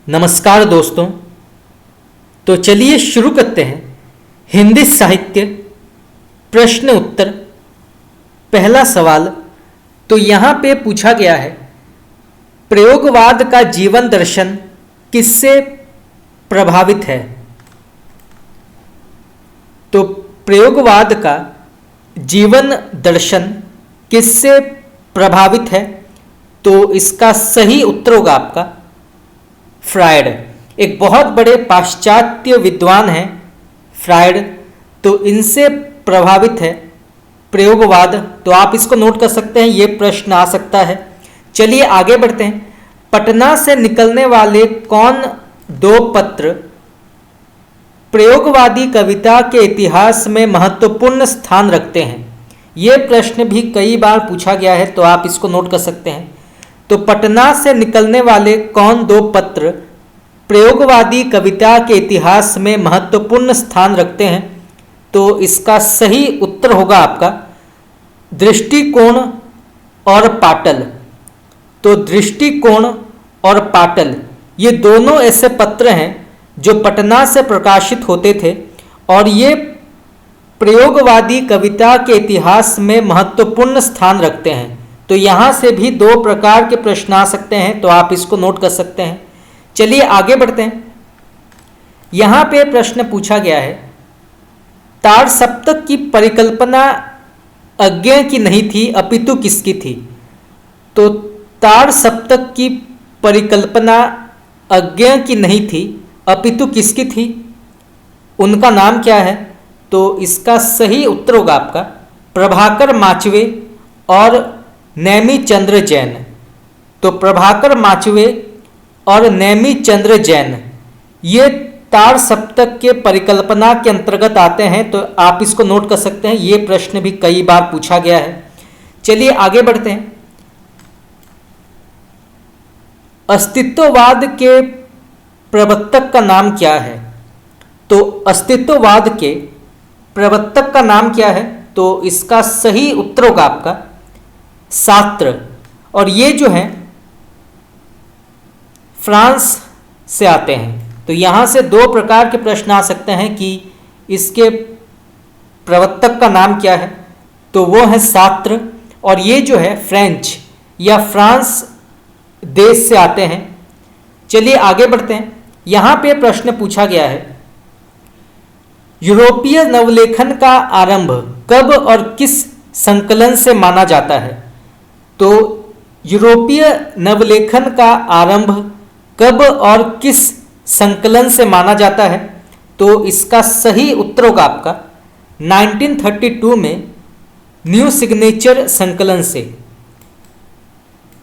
नमस्कार दोस्तों। तो चलिए शुरू करते हैं हिंदी साहित्य प्रश्न उत्तर। पहला सवाल तो यहाँ पे पूछा गया है, प्रयोगवाद का जीवन दर्शन किससे प्रभावित है। तो प्रयोगवाद का जीवन दर्शन किससे प्रभावित है, तो इसका सही उत्तर होगा आपका फ्रायड। एक बहुत बड़े पाश्चात्य विद्वान हैं फ्रायड, तो इनसे प्रभावित है प्रयोगवाद। तो आप इसको नोट कर सकते हैं, ये प्रश्न आ सकता है। चलिए आगे बढ़ते हैं। पटना से निकलने वाले कौन दो पत्र प्रयोगवादी कविता के इतिहास में महत्वपूर्ण स्थान रखते हैं। ये प्रश्न भी कई बार पूछा गया है, तो आप इसको नोट कर सकते हैं। तो पटना से निकलने वाले कौन दो पत्र प्रयोगवादी कविता के इतिहास में महत्वपूर्ण स्थान रखते हैं, तो इसका सही उत्तर होगा आपका दृष्टिकोण और पाटल। तो दृष्टिकोण और पाटल ये दोनों ऐसे पत्र हैं जो पटना से प्रकाशित होते थे और ये प्रयोगवादी कविता के इतिहास में महत्वपूर्ण स्थान रखते हैं। तो यहाँ से भी दो प्रकार के प्रश्न आ सकते हैं, तो आप इसको नोट कर सकते हैं। चलिए आगे बढ़ते हैं। यहाँ पे प्रश्न पूछा गया है, तार सप्तक की परिकल्पना अज्ञेय की नहीं थी अपितु किसकी थी। तो तार सप्तक की परिकल्पना अज्ञेय की नहीं थी अपितु किसकी थी, उनका नाम क्या है। तो इसका सही उत्तर होगा आपका प्रभाकर माचवे और नेमी चंद्र जैन। तो प्रभाकर माचवे और नेमी चंद्र जैन ये तार सप्तक के परिकल्पना के अंतर्गत आते हैं, तो आप इसको नोट कर सकते हैं। ये प्रश्न भी कई बार पूछा गया है। चलिए आगे बढ़ते हैं। अस्तित्ववाद के प्रवर्तक का नाम क्या है। तो अस्तित्ववाद के प्रवर्तक का नाम क्या है, तो इसका सही उत्तर होगा आपका सार्त्र। और ये जो है फ्रांस से आते हैं। तो यहाँ से दो प्रकार के प्रश्न आ सकते हैं कि इसके प्रवर्तक का नाम क्या है, तो वो है सार्त्र। और ये जो है फ्रेंच या फ्रांस देश से आते हैं। चलिए आगे बढ़ते हैं। यहाँ पे प्रश्न पूछा गया है, यूरोपीय नवलेखन का आरंभ कब और किस संकलन से माना जाता है। तो यूरोपीय नवलेखन का आरंभ कब और किस संकलन से माना जाता है, तो इसका सही उत्तर होगा आपका 1932 में न्यू सिग्नेचर संकलन से।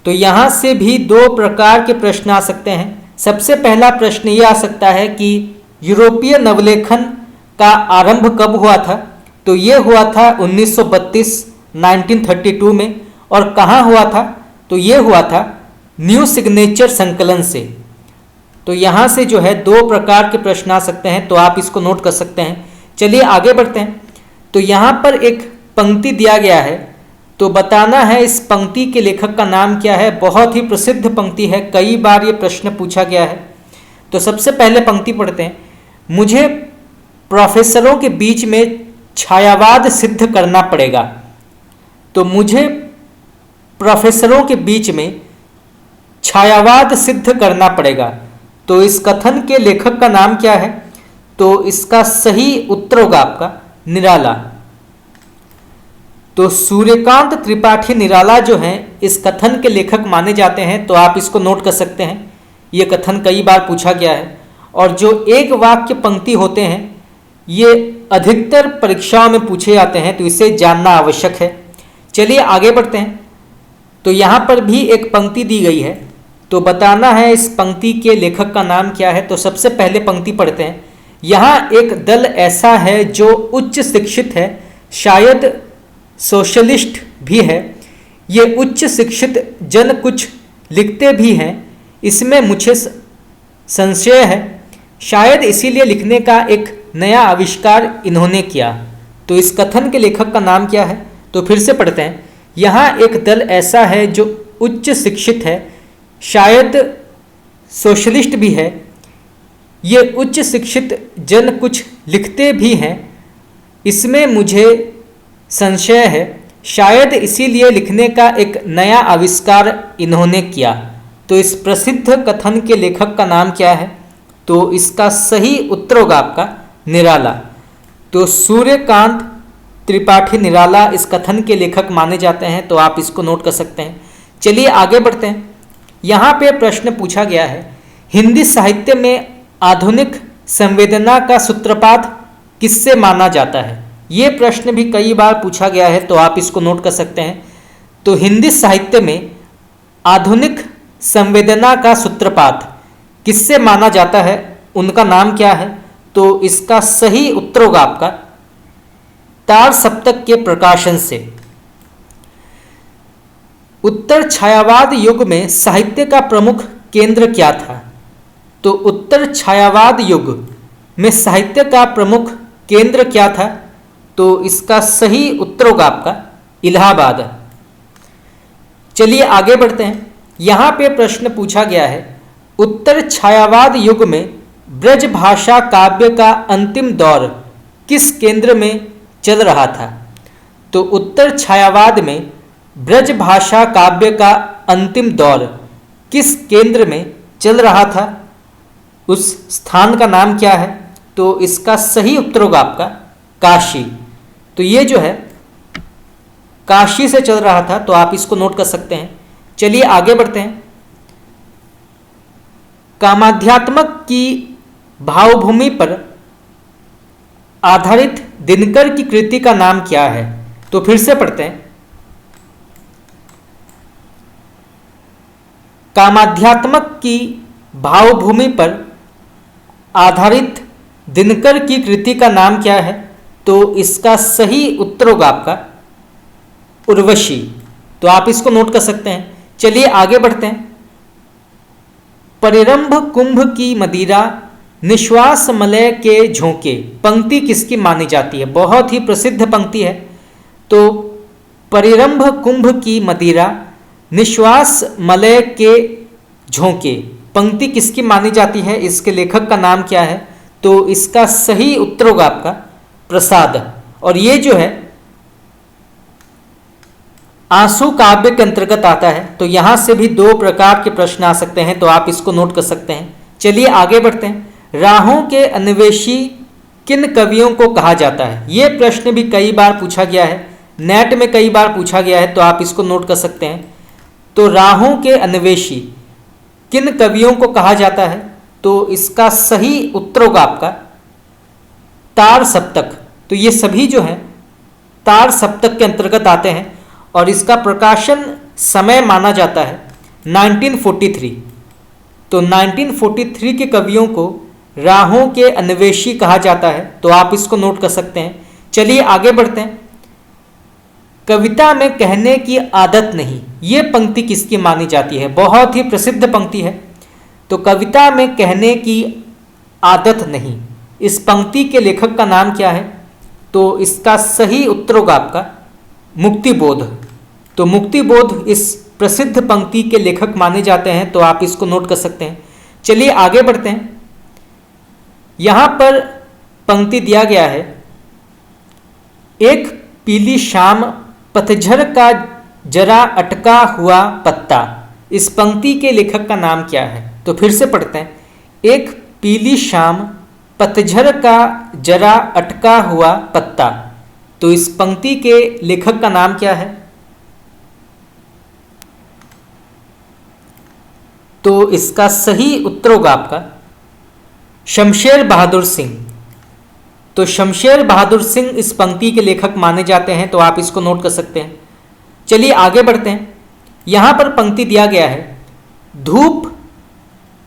तो यहाँ से भी दो प्रकार के प्रश्न आ सकते हैं। सबसे पहला प्रश्न ये आ सकता है कि यूरोपीय नवलेखन का आरंभ कब हुआ था। तो ये हुआ था 1932 में। और कहाँ हुआ था, तो ये हुआ था न्यू सिग्नेचर संकलन से। तो यहाँ से जो है दो प्रकार के प्रश्न आ सकते हैं, तो आप इसको नोट कर सकते हैं। चलिए आगे बढ़ते हैं। तो यहाँ पर एक पंक्ति दिया गया है, तो बताना है इस पंक्ति के लेखक का नाम क्या है। बहुत ही प्रसिद्ध पंक्ति है, कई बार ये प्रश्न पूछा गया है। तो सबसे पहले पंक्ति पढ़ते हैं, मुझे प्रोफेसरों के बीच में छायावाद सिद्ध करना पड़ेगा। तो मुझे प्रोफेसरों के बीच में छायावाद सिद्ध करना पड़ेगा। तो इस कथन के लेखक का नाम क्या है, तो इसका सही उत्तर होगा आपका निराला। तो सूर्यकांत त्रिपाठी निराला जो हैं इस कथन के लेखक माने जाते हैं। तो आप इसको नोट कर सकते हैं, ये कथन कई बार पूछा गया है। और जो एक वाक्य पंक्ति होते हैं ये अधिकतर परीक्षाओं में पूछे जाते हैं, तो इसे जानना आवश्यक है। चलिए आगे बढ़ते हैं। तो यहाँ पर भी एक पंक्ति दी गई है, तो बताना है इस पंक्ति के लेखक का नाम क्या है। तो सबसे पहले पंक्ति पढ़ते हैं, यहाँ एक दल ऐसा है जो उच्च शिक्षित है, शायद सोशलिस्ट भी है। ये उच्च शिक्षित जन कुछ लिखते भी हैं, इसमें मुझे संशय है, शायद इसीलिए लिखने का एक नया आविष्कार इन्होंने किया। तो इस कथन के लेखक का नाम क्या है, तो फिर से पढ़ते हैं, यहाँ एक दल ऐसा है जो उच्च शिक्षित है, शायद सोशलिस्ट भी है, ये उच्च शिक्षित जन कुछ लिखते भी हैं, इसमें मुझे संशय है, शायद इसीलिए लिखने का एक नया आविष्कार इन्होंने किया। तो इस प्रसिद्ध कथन के लेखक का नाम क्या है? तो इसका सही उत्तर होगा आपका निराला। तो सूर्यकांत त्रिपाठी निराला इस कथन के लेखक माने जाते हैं, तो आप इसको नोट कर सकते हैं। चलिए आगे बढ़ते हैं। यहाँ पे प्रश्न पूछा गया है, हिंदी साहित्य में आधुनिक संवेदना का सूत्रपात किससे माना जाता है? ये प्रश्न भी कई बार पूछा गया है, तो आप इसको नोट कर सकते हैं। तो हिंदी साहित्य में आधुनिक संवेदना का सूत्रपात किससे माना जाता है, उनका नाम क्या है? तो इसका सही उत्तर होगा आपका तार सप्तक के प्रकाशन से। उत्तर छायावाद युग में साहित्य का प्रमुख केंद्र क्या था? तो उत्तर छायावाद युग में साहित्य का प्रमुख केंद्र क्या था? तो इसका सही उत्तर होगा आपका इलाहाबाद। चलिए आगे बढ़ते हैं। यहाँ पे प्रश्न पूछा गया है, उत्तर छायावाद युग में ब्रज भाषा काव्य का अंतिम दौर किस केंद्र में चल रहा था? तो उत्तर छायावाद में ब्रज भाषा काव्य का अंतिम दौर किस केंद्र में चल रहा था? उस स्थान का नाम क्या है? तो इसका सही उत्तर होगा आपका काशी। तो ये जो है काशी से चल रहा था, तो आप इसको नोट कर सकते हैं। चलिए आगे बढ़ते हैं। कामाध्यात्मक की भावभूमि पर आधारित दिनकर की कृति का नाम क्या है? तो फिर से पढ़ते हैं। कामाध्यात्मक की भावभूमि पर आधारित दिनकर की कृति का नाम क्या है? तो इसका सही उत्तर होगा आपका उर्वशी। तो आप इसको नोट कर सकते हैं। चलिए आगे बढ़ते हैं। परिरंभ कुंभ की मदिरा निश्वास मलय के झोंके पंक्ति किसकी मानी जाती है? बहुत ही प्रसिद्ध पंक्ति है। तो परिरंभ कुंभ की मदिरा निश्वास मलय के झोंके पंक्ति किसकी मानी जाती है? इसके लेखक का नाम क्या है? तो इसका सही उत्तर होगा आपका प्रसाद। और ये जो है आंसू काव्य के अंतर्गत आता है। तो यहां से भी दो प्रकार के प्रश्न आ सकते हैं, तो आप इसको नोट कर सकते हैं। चलिए आगे बढ़ते हैं। राहों के अन्वेषी किन कवियों को कहा जाता है? यह प्रश्न भी कई बार पूछा गया है, नेट में कई बार पूछा गया है, तो आप इसको नोट कर सकते हैं। तो राहों के अन्वेषी किन कवियों को कहा जाता है? तो इसका सही उत्तर होगा आपका तार सप्तक। तो ये सभी जो हैं तार सप्तक के अंतर्गत आते हैं और इसका प्रकाशन समय माना जाता है 1943। तो 1943 के कवियों को राहों के अन्वेषी कहा जाता है, तो आप इसको नोट कर सकते हैं। चलिए आगे बढ़ते हैं। कविता में कहने की आदत नहीं, ये पंक्ति किसकी मानी जाती है? बहुत ही प्रसिद्ध पंक्ति है। तो कविता में कहने की आदत नहीं, इस पंक्ति के लेखक का नाम क्या है? तो इसका सही उत्तर होगा आपका मुक्तिबोध। तो मुक्तिबोध इस प्रसिद्ध पंक्ति के लेखक माने जाते हैं, तो आप इसको नोट कर सकते हैं। चलिए आगे बढ़ते हैं। यहां पर पंक्ति दिया गया है, एक पीली शाम पतझड़ का जरा अटका हुआ पत्ता। इस पंक्ति के लेखक का नाम क्या है? तो फिर से पढ़ते हैं। एक पीली शाम पतझड़ का जरा अटका हुआ पत्ता। तो इस पंक्ति के लेखक का नाम क्या है? तो इसका सही उत्तर होगा आपका शमशेर बहादुर सिंह। तो शमशेर बहादुर सिंह इस पंक्ति के लेखक माने जाते हैं, तो आप इसको नोट कर सकते हैं। चलिए आगे बढ़ते हैं। यहां पर पंक्ति दिया गया है, धूप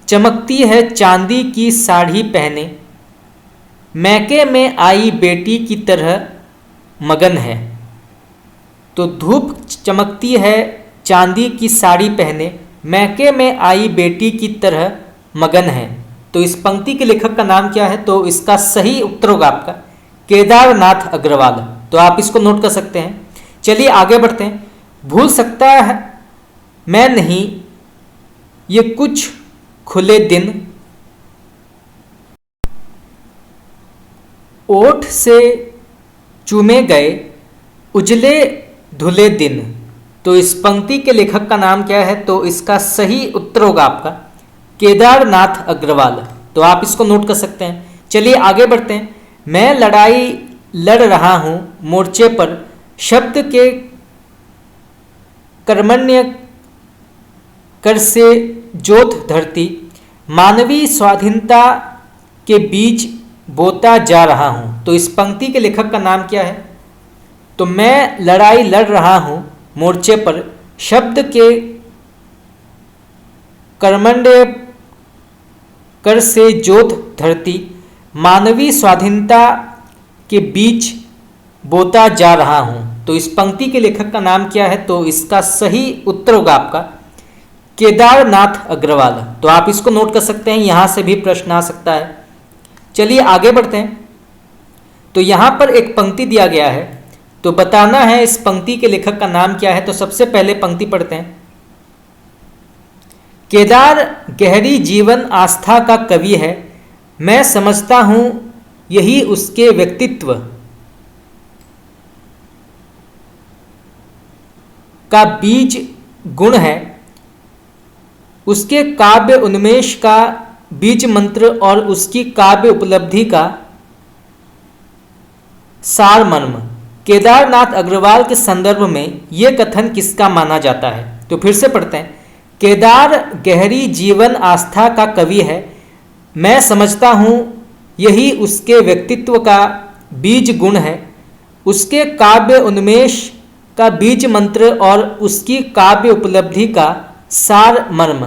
चमकती है चांदी की साड़ी पहने, मैके में आई बेटी की तरह मगन है। तो धूप चमकती है चांदी की साड़ी पहने, मैके में आई बेटी की तरह मगन है। तो इस पंक्ति के लेखक का नाम क्या है? तो इसका सही उत्तर होगा आपका केदारनाथ अग्रवाल। तो आप इसको नोट कर सकते हैं। चलिए आगे बढ़ते हैं। भूल सकता है मैं नहीं, ये कुछ खुले दिन, ओठ से चूमे गए उजले धुले दिन। तो इस पंक्ति के लेखक का नाम क्या है? तो इसका सही उत्तर होगा आपका केदारनाथ अग्रवाल। तो आप इसको नोट कर सकते हैं। चलिए आगे बढ़ते हैं। मैं लड़ाई लड़ रहा हूं मोर्चे पर, शब्द के कर्मण्य कर से जोत धरती, मानवीय स्वाधीनता के बीच बोता जा रहा हूं। तो इस पंक्ति के लेखक का नाम क्या है? तो मैं लड़ाई लड़ रहा हूं मोर्चे पर, शब्द के कर्मण्य कर से जोत धरती, मानवीय स्वाधीनता के बीच बोता जा रहा हूं। तो इस पंक्ति के लेखक का नाम क्या है? तो इसका सही उत्तर होगा आपका केदारनाथ अग्रवाल। तो आप इसको नोट कर सकते हैं, यहां से भी प्रश्न आ सकता है। चलिए आगे बढ़ते हैं। तो यहां पर एक पंक्ति दिया गया है, तो बताना है इस पंक्ति के लेखक का नाम क्या है। तो सबसे पहले पंक्ति पढ़ते हैं। केदार गहरी जीवन आस्था का कवि है, मैं समझता हूं यही उसके व्यक्तित्व का बीज गुण है, उसके काव्य उन्मेष का बीज मंत्र और उसकी काव्य उपलब्धि का सार मर्म। केदारनाथ अग्रवाल के संदर्भ में यह कथन किसका माना जाता है? तो फिर से पढ़ते हैं। केदार गहरी जीवन आस्था का कवि है, मैं समझता हूं यही उसके व्यक्तित्व का बीज गुण है, उसके काव्य उन्मेष का बीज मंत्र और उसकी काव्य उपलब्धि का सार मर्म।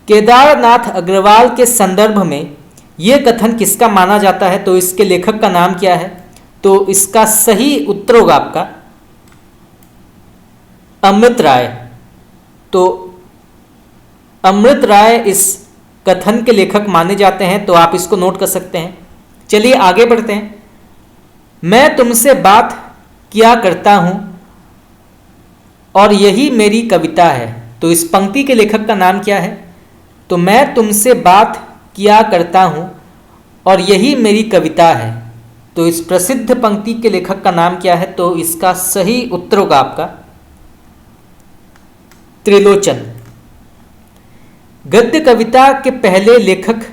केदारनाथ अग्रवाल के संदर्भ में यह कथन किसका माना जाता है? तो इसके लेखक का नाम क्या है? तो इसका सही उत्तर होगा आपका अमृत राय। तो अमृत राय इस कथन के लेखक माने जाते हैं। तो आप इसको नोट कर सकते हैं। चलिए आगे बढ़ते हैं। मैं तुमसे बात किया करता हूं और यही मेरी कविता है। तो इस पंक्ति के लेखक का नाम क्या है? तो मैं तुमसे बात किया करता हूं और यही मेरी कविता है। तो इस प्रसिद्ध पंक्ति के लेखक का नाम क्या है? तो इसका सही उत्तर होगा आपका त्रिलोचन। गद्य कविता के पहले लेखक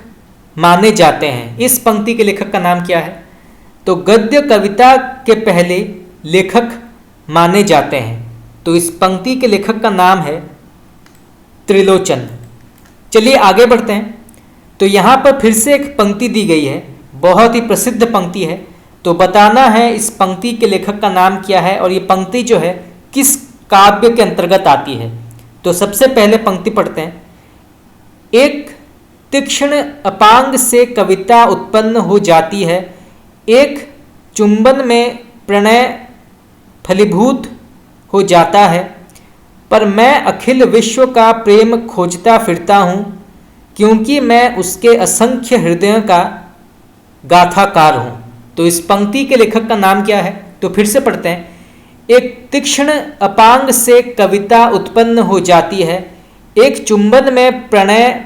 माने जाते हैं, इस पंक्ति के लेखक का नाम क्या है? तो गद्य कविता के पहले लेखक माने जाते हैं। तो इस पंक्ति के लेखक का नाम है त्रिलोचन। चलिए आगे बढ़ते हैं। तो यहाँ पर फिर से एक पंक्ति दी गई है, बहुत ही प्रसिद्ध पंक्ति है। तो बताना है इस पंक्ति के लेखक का नाम क्या है और ये पंक्ति जो है किस काव्य के अंतर्गत आती है। तो सबसे पहले पंक्ति पढ़ते हैं। एक तीक्ष्ण अपांग से कविता उत्पन्न हो जाती है, एक चुंबन में प्रणय फलीभूत हो जाता है, पर मैं अखिल विश्व का प्रेम खोजता फिरता हूँ, क्योंकि मैं उसके असंख्य हृदयों का गाथाकार हूँ। तो इस पंक्ति के लेखक का नाम क्या है? तो फिर से पढ़ते हैं। एक तीक्ष्ण अपांग से कविता उत्पन्न हो जाती है, एक चुंबन में प्रणय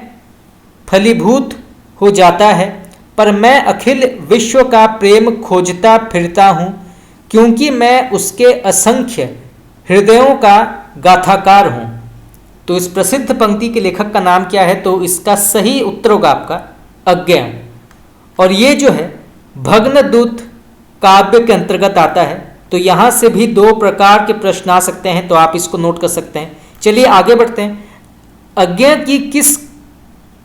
फलीभूत हो जाता है, पर मैं अखिल विश्व का प्रेम खोजता फिरता हूँ, क्योंकि मैं उसके असंख्य हृदयों का गाथाकार हूँ। तो इस प्रसिद्ध पंक्ति के लेखक का नाम क्या है? तो इसका सही उत्तर होगा आपका अज्ञेय। और ये जो है भग्नदूत काव्य के अंतर्गत आता है। तो यहाँ से भी दो प्रकार के प्रश्न आ सकते हैं, तो आप इसको नोट कर सकते हैं। चलिए आगे बढ़ते हैं। अज्ञेय की किस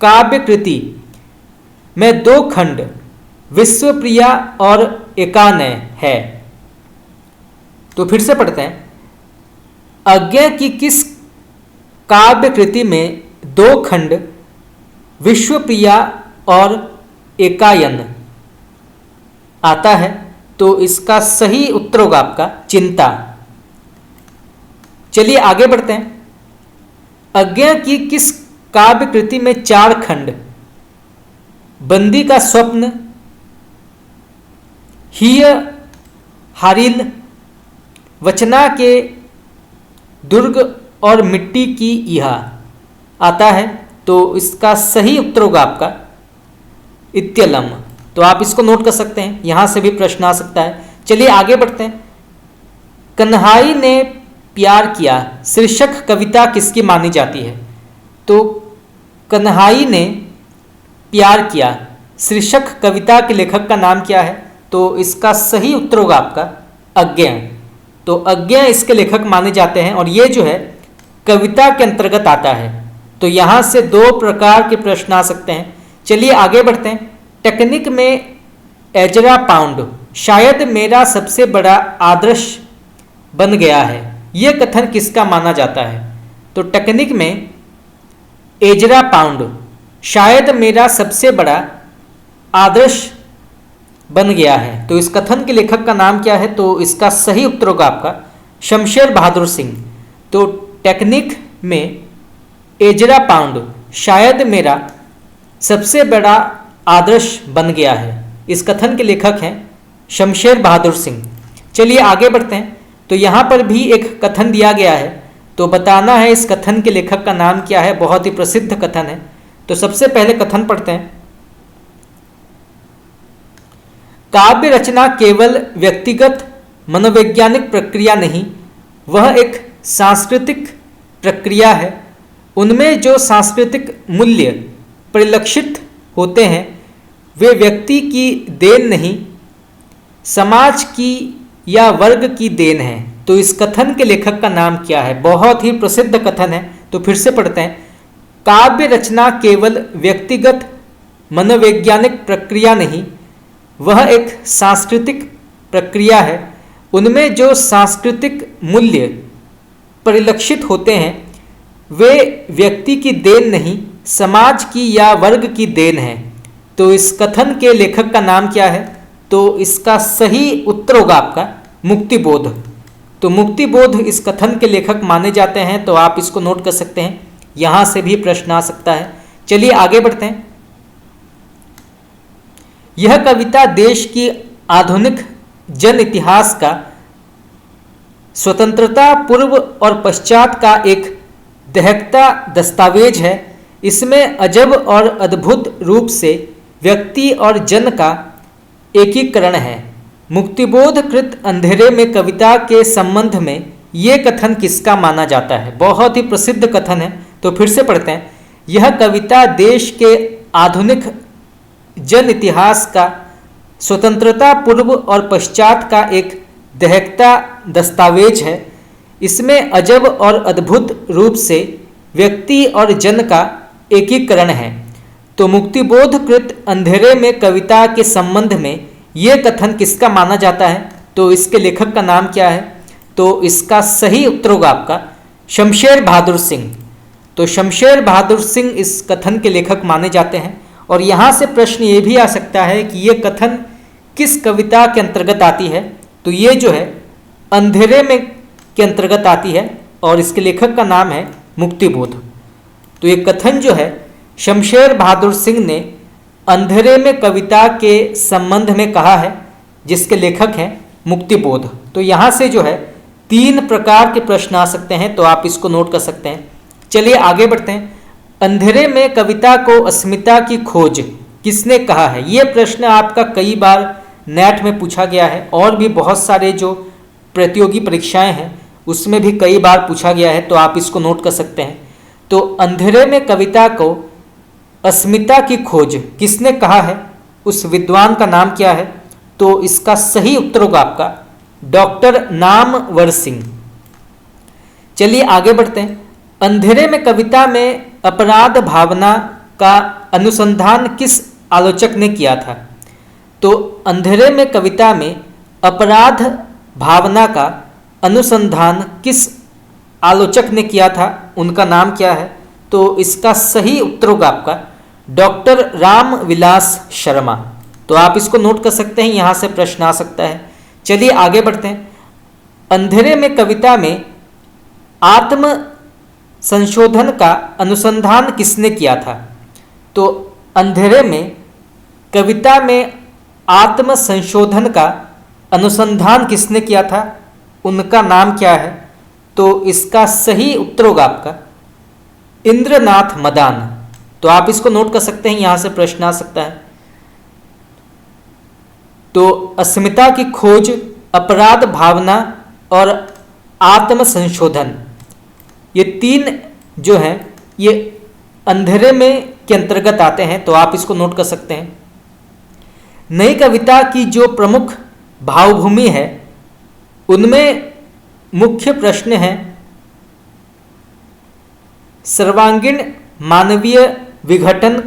काव्य कृति में दो खंड विश्वप्रिया और एकानय है? तो फिर से पढ़ते हैं। अज्ञेय की किस काव्य कृति में दो खंड विश्वप्रिया और एकायन आता है? तो इसका सही उत्तर होगा आपका चिंता। चलिए आगे बढ़ते हैं। अज्ञेय की किस काव्य कृति में चार खंड बंदी का स्वप्न, हीय हारिल, वचना के दुर्ग और मिट्टी की इहा आता है? तो इसका सही उत्तर होगा आपका इत्यलम। तो आप इसको नोट कर सकते हैं, यहां से भी प्रश्न आ सकता है। चलिए आगे बढ़ते हैं। कन्हाई ने प्यार किया शीर्षक कविता किसकी मानी जाती है? तो कन्हाई ने प्यार किया शीर्षक कविता के लेखक का नाम क्या है? तो इसका सही उत्तर होगा आपका अज्ञेय। तो अज्ञेय इसके लेखक माने जाते हैं और ये जो है कविता के अंतर्गत आता है। तो यहाँ से दो प्रकार के प्रश्न आ सकते हैं। चलिए आगे बढ़ते हैं। टेक्निक में एजरा पाउंड शायद मेरा सबसे बड़ा आदर्श बन गया है, ये कथन किसका माना जाता है? तो टेक्निक में एजरा पाउंड शायद मेरा सबसे बड़ा आदर्श बन गया है, तो इस कथन के लेखक का नाम क्या है? तो इसका सही उत्तर होगा आपका शमशेर बहादुर सिंह। तो टेक्निक में एजरा पाउंड शायद मेरा सबसे बड़ा आदर्श बन गया है, इस कथन के लेखक हैं शमशेर बहादुर सिंह। चलिए आगे बढ़ते हैं। तो यहाँ पर भी एक कथन दिया गया है, तो बताना है इस कथन के लेखक का नाम क्या है। बहुत ही प्रसिद्ध कथन है। तो सबसे पहले कथन पढ़ते हैं। काव्य रचना केवल व्यक्तिगत मनोवैज्ञानिक प्रक्रिया नहीं, वह एक सांस्कृतिक प्रक्रिया है। उनमें जो सांस्कृतिक मूल्य परिलक्षित होते हैं वे व्यक्ति की देन नहीं, समाज की या वर्ग की देन है। तो इस कथन के लेखक का नाम क्या है? बहुत ही प्रसिद्ध कथन है। तो फिर से पढ़ते हैं। काव्य रचना केवल व्यक्तिगत मनोवैज्ञानिक प्रक्रिया नहीं, वह एक सांस्कृतिक प्रक्रिया है। उनमें जो सांस्कृतिक मूल्य परिलक्षित होते हैं वे व्यक्ति की देन नहीं, समाज की या वर्ग की देन है। तो इस कथन के लेखक का नाम क्या है? तो इसका सही उत्तर होगा आपका मुक्तिबोध। तो मुक्तिबोध इस कथन के लेखक माने जाते हैं। तो आप इसको नोट कर सकते हैं, यहां से भी प्रश्न आ सकता है। चलिए आगे बढ़ते हैं। यह कविता देश की आधुनिक जन इतिहास का स्वतंत्रता पूर्व और पश्चात का एक दहकता दस्तावेज है। इसमें अजब और अद्भुत रूप से व्यक्ति और जन का एकीकरण है। मुक्तिबोध कृत अंधेरे में कविता के संबंध में ये कथन किसका माना जाता है? बहुत ही प्रसिद्ध कथन है। तो फिर से पढ़ते हैं। यह कविता देश के आधुनिक जन इतिहास का स्वतंत्रता पूर्व और पश्चात का एक दहकता दस्तावेज है। इसमें अजब और अद्भुत रूप से व्यक्ति और जन का एकीकरण है। तो मुक्तिबोध कृत अंधेरे में कविता के संबंध में ये कथन किसका माना जाता है? तो इसके लेखक का नाम क्या है? तो इसका सही उत्तर होगा आपका शमशेर बहादुर सिंह। तो शमशेर बहादुर सिंह इस कथन के लेखक माने जाते हैं। और यहाँ से प्रश्न ये भी आ सकता है कि ये कथन किस कविता के अंतर्गत आती है? तो ये जो है अंधेरे में के अंतर्गत आती है और इसके लेखक का नाम है मुक्तिबोध। तो ये कथन जो है शमशेर बहादुर सिंह ने अंधेरे में कविता के संबंध में कहा है, जिसके लेखक हैं मुक्तिबोध। तो यहाँ से जो है 3 प्रकार के प्रश्न आ सकते हैं। तो आप इसको नोट कर सकते हैं। चलिए आगे बढ़ते हैं। अंधेरे में कविता को अस्मिता की खोज किसने कहा है? ये प्रश्न आपका कई बार नेट में पूछा गया है और भी बहुत सारे जो प्रतियोगी परीक्षाएं हैं उसमें भी कई बार पूछा गया है। तो आप इसको नोट कर सकते हैं। तो अंधेरे में कविता को अस्मिता की खोज किसने कहा है? उस विद्वान का नाम क्या है? तो इसका सही उत्तर होगा आपका डॉक्टर नामवर सिंह। चलिए आगे बढ़ते हैं। अंधेरे में कविता में अपराध भावना का अनुसंधान किस आलोचक ने किया था? तो अंधेरे में कविता में अपराध भावना का अनुसंधान किस आलोचक ने किया था? उनका नाम क्या है? तो इसका सही उत्तर होगा आपका डॉक्टर रामविलास शर्मा। तो आप इसको नोट कर सकते हैं, यहाँ से प्रश्न आ सकता है। चलिए आगे बढ़ते हैं। अंधेरे में कविता में आत्म संशोधन का अनुसंधान किसने किया था? तो अंधेरे में कविता में आत्म संशोधन का अनुसंधान किसने किया था? उनका नाम क्या है? तो इसका सही उत्तर होगा आपका इंद्रनाथ मदान। तो आप इसको नोट कर सकते हैं, यहां से प्रश्न आ सकता है। तो अस्मिता की खोज, अपराध भावना और आत्म संशोधन, ये 3 जो हैं ये अंधेरे में के अंतर्गत आते हैं, तो आप इसको नोट कर सकते हैं। नई कविता की जो प्रमुख भावभूमि है उनमें मुख्य प्रश्न है सर्वांगीण मानवीय विघटन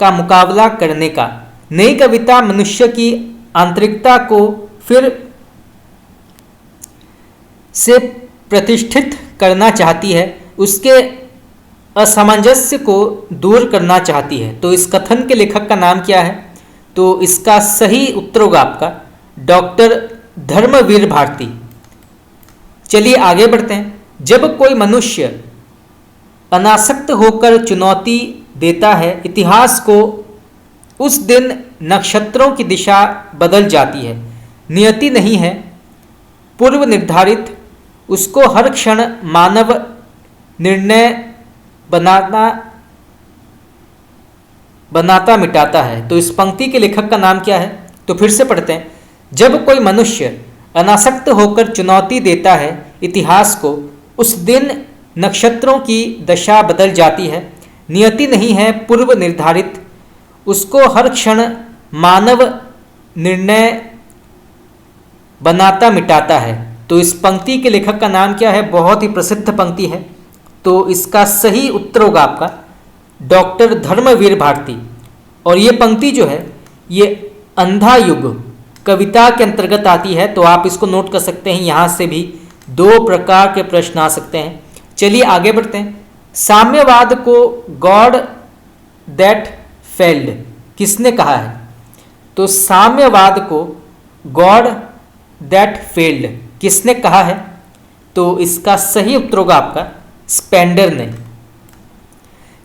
का मुकाबला करने का। नई कविता मनुष्य की आंतरिकता को फिर से प्रतिष्ठित करना चाहती है, उसके असामंजस्य को दूर करना चाहती है। तो इस कथन के लेखक का नाम क्या है? तो इसका सही उत्तर होगा आपका डॉक्टर धर्मवीर भारती। चलिए आगे बढ़ते हैं। जब कोई मनुष्य अनासक्त होकर चुनौती देता है इतिहास को, उस दिन नक्षत्रों की दिशा बदल जाती है। नियति नहीं है पूर्व निर्धारित, उसको हर क्षण मानव निर्णय बनाता मिटाता है। तो इस पंक्ति के लेखक का नाम क्या है? तो फिर से पढ़ते हैं। जब कोई मनुष्य अनासक्त होकर चुनौती देता है इतिहास को, उस दिन नक्षत्रों की दशा बदल जाती है। नियति नहीं है पूर्व निर्धारित, उसको हर क्षण मानव निर्णय बनाता मिटाता है। तो इस पंक्ति के लेखक का नाम क्या है? बहुत ही प्रसिद्ध पंक्ति है। तो इसका सही उत्तर होगा आपका डॉक्टर धर्मवीर भारती। और ये पंक्ति जो है ये अंधा युग कविता के अंतर्गत आती है, तो आप इसको नोट कर सकते हैं। यहाँ से भी 2 प्रकार के प्रश्न आ सकते हैं। चलिए आगे बढ़ते हैं। साम्यवाद को गॉड दैट फेल्ड किसने कहा है? तो साम्यवाद को गॉड दैट फेल्ड किसने कहा है? तो इसका सही उत्तर होगा आपका स्पेंडर ने।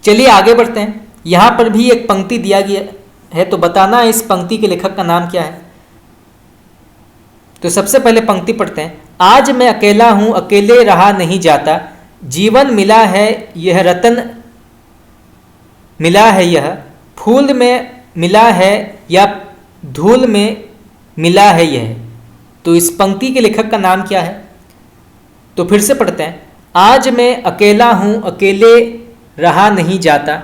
चलिए आगे बढ़ते हैं। यहाँ पर भी एक पंक्ति दिया गया है, तो बताना है इस पंक्ति के लेखक का नाम क्या है। तो सबसे पहले पंक्ति पढ़ते हैं। आज मैं अकेला हूँ, अकेले रहा नहीं जाता, जीवन मिला है यह रतन मिला है यह, फूल में मिला है या धूल में मिला है यह। तो इस पंक्ति के लेखक का नाम क्या है? तो फिर से पढ़ते हैं। आज मैं अकेला हूँ, अकेले रहा नहीं जाता,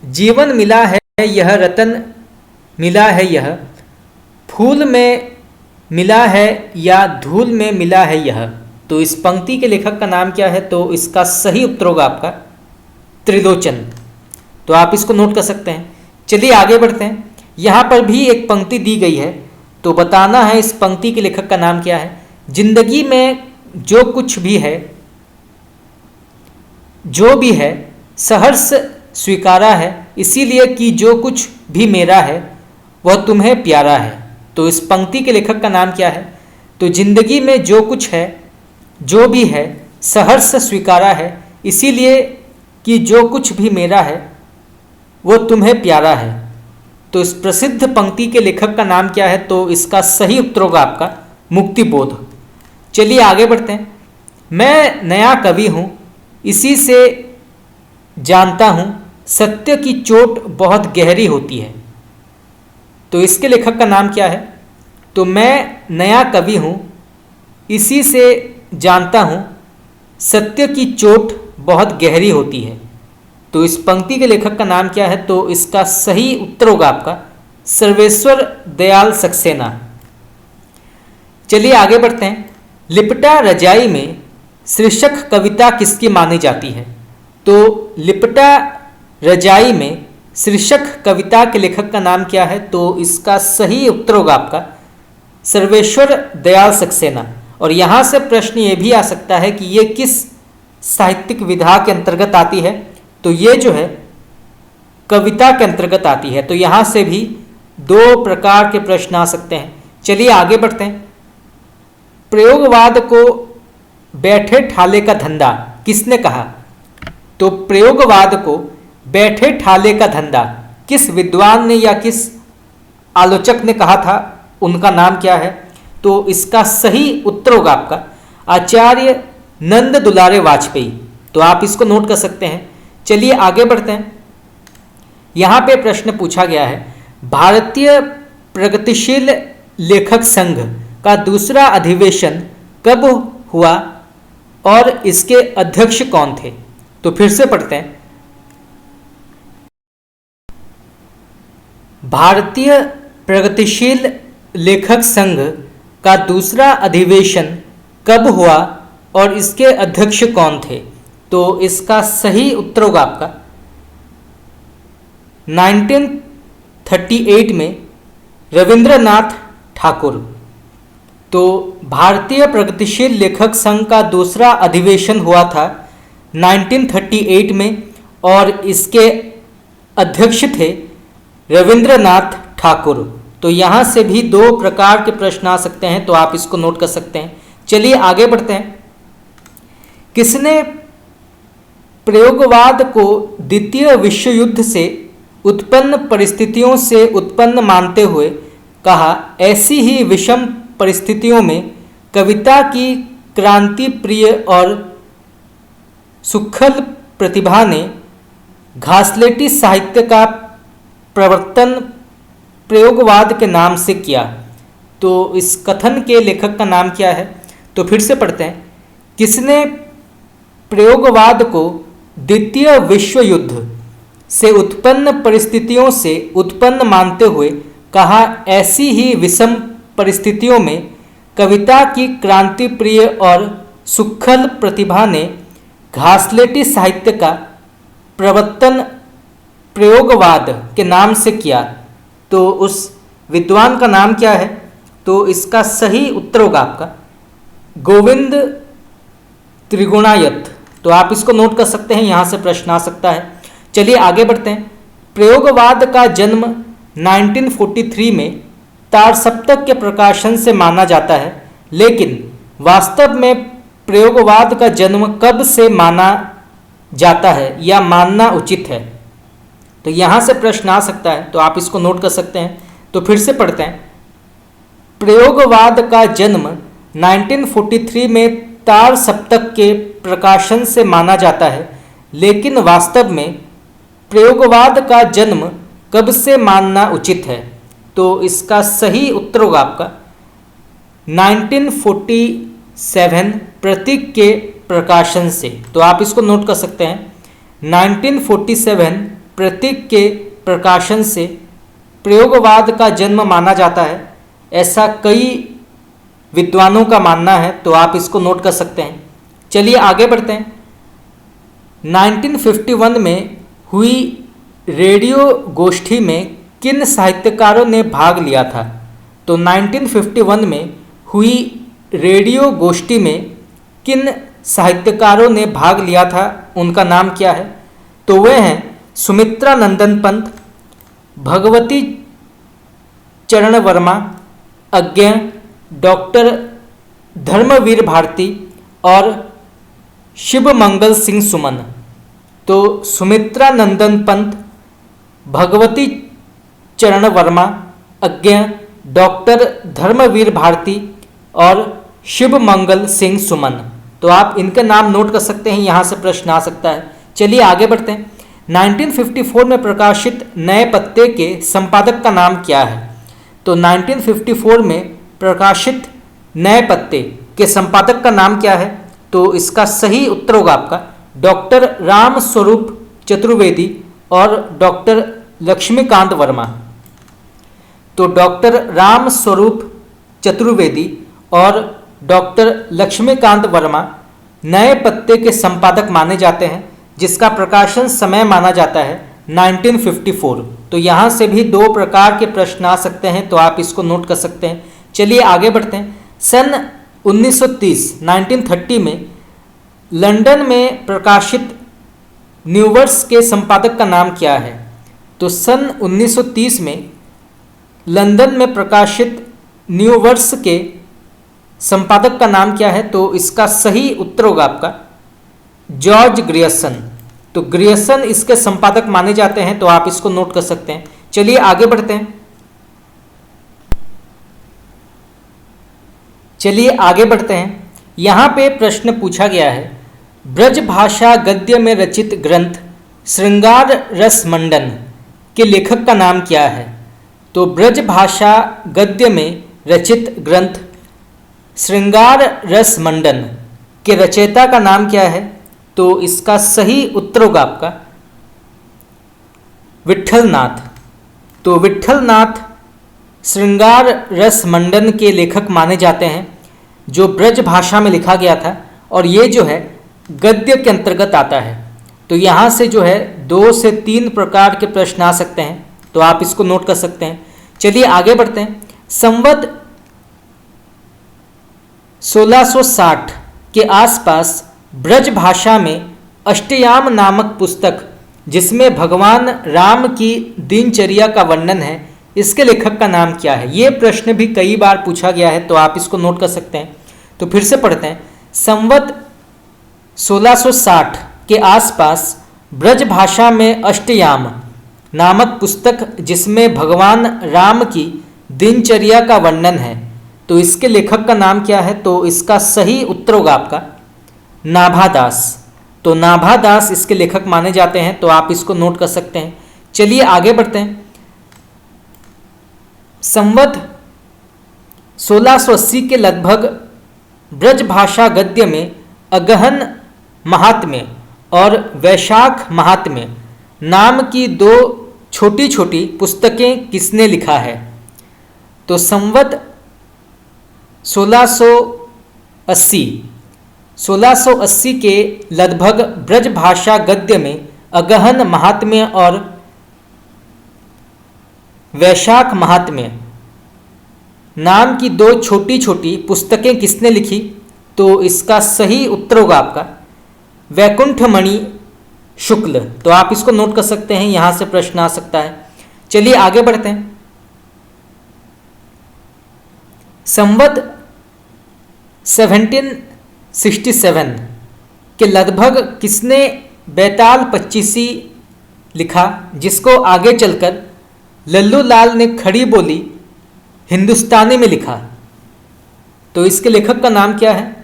जीवन मिला है यह रतन मिला है यह, फूल में मिला है या धूल में मिला है यह। तो इस पंक्ति के लेखक का नाम क्या है? तो इसका सही उत्तर होगा आपका त्रिलोचन। तो आप इसको नोट कर सकते हैं। चलिए आगे बढ़ते हैं। यहाँ पर भी एक पंक्ति दी गई है, तो बताना है इस पंक्ति के लेखक का नाम क्या है। जिंदगी में जो कुछ भी है, जो भी है सहर्ष स्वीकारा है, इसीलिए कि जो कुछ भी मेरा है वह तुम्हें प्यारा है। तो इस पंक्ति के लेखक का नाम क्या है? तो जिंदगी में जो कुछ है, जो भी है सहर्ष स्वीकारा है, इसीलिए कि जो कुछ भी मेरा है वो तुम्हें प्यारा है। तो इस प्रसिद्ध पंक्ति के लेखक का नाम क्या है? तो इसका सही उत्तर होगा आपका मुक्तिबोध। चलिए आगे बढ़ते हैं। मैं नया कवि हूँ, इसी से जानता हूँ सत्य की चोट बहुत गहरी होती है। तो इसके लेखक का नाम क्या है? तो मैं नया कवि हूँ, इसी से जानता हूँ सत्य की चोट बहुत गहरी होती है। तो इस पंक्ति के लेखक का नाम क्या है? तो इसका सही उत्तर होगा आपका सर्वेश्वर दयाल सक्सेना। चलिए आगे बढ़ते हैं। लिपटा रजाई में शीर्षक कविता किसकी मानी जाती है? तो लिपटा रजाई में शीर्षक कविता के लेखक का नाम क्या है? तो इसका सही उत्तर होगा आपका सर्वेश्वर दयाल सक्सेना। और यहाँ से प्रश्न ये भी आ सकता है कि ये किस साहित्यिक विधा के अंतर्गत आती है? तो ये जो है कविता के अंतर्गत आती है। तो यहाँ से भी 2 प्रकार के प्रश्न आ सकते हैं। चलिए आगे बढ़ते हैं। प्रयोगवाद को बैठे ठाले का धंधा किसने कहा? तो प्रयोगवाद को बैठे ठाले का धंधा किस विद्वान ने या किस आलोचक ने कहा था? उनका नाम क्या है? तो इसका सही उत्तर होगा आपका आचार्य नंद दुलारे वाजपेयी। तो आप इसको नोट कर सकते हैं। चलिए आगे बढ़ते हैं। यहाँ पे प्रश्न पूछा गया है, भारतीय प्रगतिशील लेखक संघ का दूसरा अधिवेशन कब हुआ और इसके अध्यक्ष कौन थे? तो फिर से पढ़ते हैं। भारतीय प्रगतिशील लेखक संघ का दूसरा अधिवेशन कब हुआ और इसके अध्यक्ष कौन थे? तो इसका सही उत्तर होगा आपका 1938 में रविंद्रनाथ ठाकुर। तो भारतीय प्रगतिशील लेखक संघ का दूसरा अधिवेशन हुआ था 1938 में और इसके अध्यक्ष थे रविंद्रनाथ ठाकुर। तो यहाँ से भी दो प्रकार के प्रश्न आ सकते हैं, तो आप इसको नोट कर सकते हैं। चलिए आगे बढ़ते हैं। किसने प्रयोगवाद को द्वितीय विश्व युद्ध से उत्पन्न परिस्थितियों से उत्पन्न मानते हुए कहा, ऐसी ही विषम परिस्थितियों में कविता की क्रांति प्रिय और सुखद प्रतिभा ने घासलेटी साहित्य का प्रवर्तन प्रयोगवाद के नाम से किया? तो इस कथन के लेखक का नाम क्या है? तो फिर से पढ़ते हैं। किसने प्रयोगवाद को द्वितीय विश्व युद्ध से उत्पन्न परिस्थितियों से उत्पन्न मानते हुए कहा, ऐसी ही विषम परिस्थितियों में कविता की क्रांति प्रिय और सुखद प्रतिभा ने घासलेटी साहित्य का प्रवर्तन प्रयोगवाद के नाम से किया? तो उस विद्वान का नाम क्या है? तो इसका सही उत्तर होगा आपका गोविंद त्रिगुणायत। तो आप इसको नोट कर सकते हैं, यहाँ से प्रश्न आ सकता है। चलिए आगे बढ़ते हैं। प्रयोगवाद का जन्म 1943 में तारसप्तक के प्रकाशन से माना जाता है, लेकिन वास्तव में प्रयोगवाद का जन्म कब से माना जाता है या मानना उचित है? तो यहाँ से प्रश्न आ सकता है, तो आप इसको नोट कर सकते हैं। तो फिर से पढ़ते हैं। प्रयोगवाद का जन्म 1943 में तारसप्तक के प्रकाशन से माना जाता है, लेकिन वास्तव में प्रयोगवाद का जन्म कब से मानना उचित है? तो इसका सही उत्तर होगा आपका 1947 प्रतीक के प्रकाशन से। तो आप इसको नोट कर सकते हैं। 1947 प्रतीक के प्रकाशन से प्रयोगवाद का जन्म माना जाता है, ऐसा कई विद्वानों का मानना है। तो आप इसको नोट कर सकते हैं। चलिए आगे बढ़ते हैं। 1951 में हुई रेडियो गोष्ठी में किन साहित्यकारों ने भाग लिया था? तो 1951 में हुई रेडियो गोष्ठी में किन साहित्यकारों ने भाग लिया था, उनका नाम क्या है? तो वे हैं सुमित्रा नंदन पंत, भगवती चरण वर्मा, अज्ञ, डॉक्टर धर्मवीर भारती और शिवमंगल सिंह सुमन। तो सुमित्रा नंदन पंत, भगवती चरण वर्मा, अज्ञ, डॉक्टर धर्मवीर भारती और शिवमंगल सिंह सुमन। तो आप इनके नाम नोट कर सकते हैं, यहाँ से प्रश्न आ सकता है। चलिए आगे बढ़ते हैं। 1954 में प्रकाशित नए पत्ते के संपादक का नाम क्या है? तो 1954 में प्रकाशित नए पत्ते के संपादक का नाम क्या है? तो इसका सही उत्तर होगा आपका डॉक्टर राम स्वरूप चतुर्वेदी और डॉक्टर लक्ष्मीकांत वर्मा। तो डॉक्टर राम स्वरूप चतुर्वेदी और डॉक्टर लक्ष्मीकांत वर्मा नए पत्ते के संपादक माने जाते हैं, जिसका प्रकाशन समय माना जाता है 1954। तो यहाँ से भी दो प्रकार के प्रश्न आ सकते हैं, तो आप इसको नोट कर सकते हैं। चलिए आगे बढ़ते हैं। सन 1930 में लंदन में प्रकाशित न्यूवर्स के संपादक का नाम क्या है? तो सन 1930 में लंदन में प्रकाशित न्यूवर्स के संपादक का नाम क्या है? तो इसका सही उत्तर होगा आपका जॉर्ज ग्रियर्सन। तो ग्रियर्सन इसके संपादक माने जाते हैं, तो आप इसको नोट कर सकते हैं। चलिए आगे बढ़ते हैं। यहाँ पे प्रश्न पूछा गया है, ब्रज भाषा गद्य में रचित ग्रंथ श्रृंगार रस मंडन के लेखक का नाम क्या है? तो ब्रज भाषा गद्य में रचित ग्रंथ श्रृंगार रस मंडन के रचयिता का नाम क्या है? तो इसका सही उत्तर होगा आपका विट्ठलनाथ। तो विट्ठलनाथ श्रृंगार रस मंडन के लेखक माने जाते हैं, जो ब्रज भाषा में लिखा गया था, और ये जो है गद्य के अंतर्गत आता है। तो यहाँ से जो है 2 से 3 प्रकार के प्रश्न आ सकते हैं, तो आप इसको नोट कर सकते हैं। चलिए आगे बढ़ते हैं। संवत 1660 के आसपास ब्रज भाषा में अष्टयाम नामक पुस्तक, जिसमें भगवान राम की दिनचर्या का वर्णन है, इसके लेखक का नाम क्या है? ये प्रश्न भी कई बार पूछा गया है, तो आप इसको नोट कर सकते हैं। तो फिर से पढ़ते हैं। संवत 1660 के आसपास ब्रज भाषा में अष्टयाम नामक पुस्तक, जिसमें भगवान राम की दिनचर्या का वर्णन है, तो इसके लेखक का नाम क्या है? तो इसका सही उत्तर होगा आपका नाभादास। तो नाभादास इसके लेखक माने जाते हैं, तो आप इसको नोट कर सकते हैं। चलिए आगे बढ़ते हैं। संवत 1680 के लगभग ब्रज भाषा गद्य में अगहन महात्म्य और वैशाख महात्म्य नाम की 2 छोटी छोटी पुस्तकें किसने लिखा है? तो संवत 1680 के लगभग ब्रज भाषा गद्य में अगहन महात्म्य और वैशाख महात्म्य नाम की 2 छोटी छोटी पुस्तकें किसने लिखी? तो इसका सही उत्तर होगा आपका वैकुंठमणि शुक्ल। तो आप इसको नोट कर सकते हैं, यहां से प्रश्न आ सकता है। चलिए आगे बढ़ते हैं। संवत 1767 के लगभग किसने बैताल पच्चीसी लिखा, जिसको आगे चलकर लल्लू लाल ने खड़ी बोली हिंदुस्तानी में लिखा? तो इसके लेखक का नाम क्या है?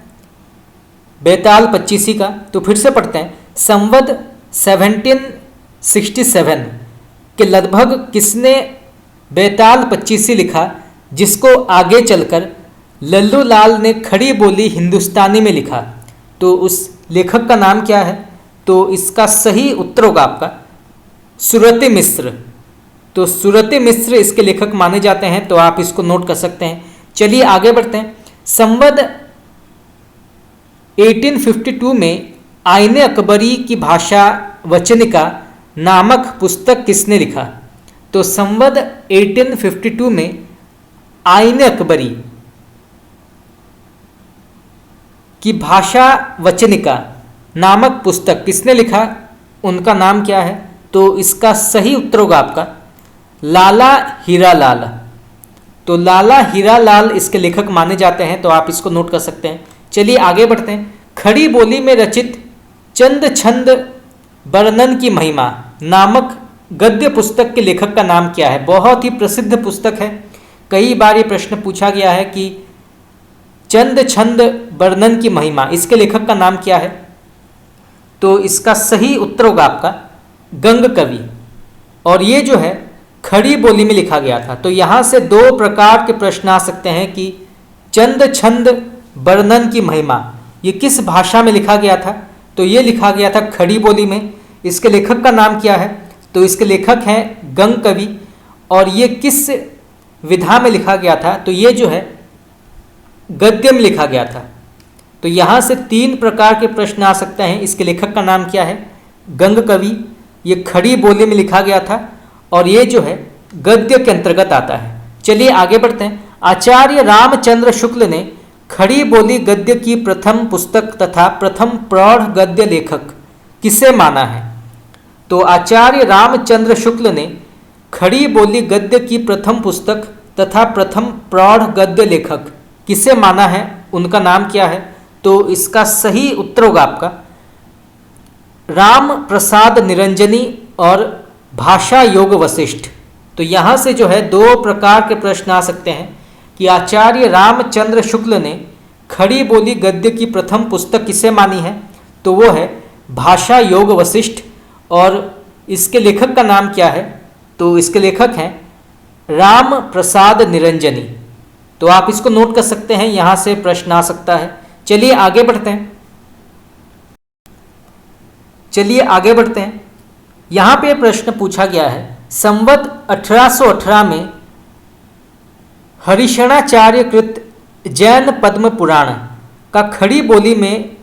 बैताल पच्चीसी का। तो फिर से पढ़ते हैं। संवत 1767 के लगभग किसने बैताल पच्चीसी लिखा, जिसको आगे चलकर लल्लू लाल ने खड़ी बोली हिंदुस्तानी में लिखा? तो उस लेखक का नाम क्या है? तो इसका सही उत्तर होगा आपका सुरति मिश्र। तो सुरति मिश्र इसके लेखक माने जाते हैं, तो आप इसको नोट कर सकते हैं। चलिए आगे बढ़ते हैं। संवत 1852 में आईने अकबरी की भाषा वचनिका नामक पुस्तक किसने लिखा? तो संवत 1852 में आईने अकबरी की भाषा वचनिका नामक पुस्तक किसने लिखा? उनका नाम क्या है? तो इसका सही उत्तर होगा आपका लाला हीरालाल। तो लाला हीरालाल इसके लेखक माने जाते हैं, तो आप इसको नोट कर सकते हैं। चलिए आगे बढ़ते हैं। खड़ी बोली में रचित चंद छंद वर्णन की महिमा नामक गद्य पुस्तक के लेखक का नाम क्या है? बहुत ही प्रसिद्ध पुस्तक है, कई बार ये प्रश्न पूछा गया है कि चंद छंद वर्णन की महिमा, इसके लेखक का नाम क्या है? तो इसका सही उत्तर होगा आपका गंग कवि, और ये जो है खड़ी बोली में लिखा गया था। तो यहाँ से 2 प्रकार के प्रश्न आ सकते हैं कि चंद छंद वर्णन की महिमा ये किस भाषा में लिखा गया था? तो ये लिखा गया था खड़ी बोली में। इसके लेखक का नाम क्या है? तो इसके लेखक हैं गंग कवि, और ये किस विधा में लिखा गया था? तो ये जो है गद्य में लिखा गया था। तो यहाँ से 3 प्रकार के प्रश्न आ सकते हैं। इसके लेखक का नाम क्या है? गंग कवि, ये खड़ी बोली में लिखा गया था, और ये जो है गद्य के अंतर्गत आता है। चलिए आगे बढ़ते हैं। आचार्य रामचंद्र शुक्ल ने खड़ी बोली गद्य की प्रथम पुस्तक तथा प्रथम प्रौढ़ गद्य लेखक किसे माना है? तो आचार्य रामचंद्र शुक्ल ने खड़ी बोली गद्य की प्रथम पुस्तक तथा प्रथम प्रौढ़ गद्य लेखक किसे माना है? उनका नाम क्या है? तो इसका सही उत्तर होगा आपका राम प्रसाद निरंजनी और भाषा योग वशिष्ठ। तो यहाँ से जो है 2 प्रकार के प्रश्न आ सकते हैं कि आचार्य रामचंद्र शुक्ल ने खड़ी बोली गद्य की प्रथम पुस्तक किसे मानी है? तो वो है भाषा योग वशिष्ठ, और इसके लेखक का नाम क्या है? तो इसके लेखक हैं राम प्रसाद निरंजनी। तो आप इसको नोट कर सकते हैं, यहां से प्रश्न आ सकता है। चलिए आगे बढ़ते हैं। यहां पे प्रश्न पूछा गया है, संवत 1818 में हरिशणाचार्य कृत जैन पद्म पुराण का खड़ी बोली में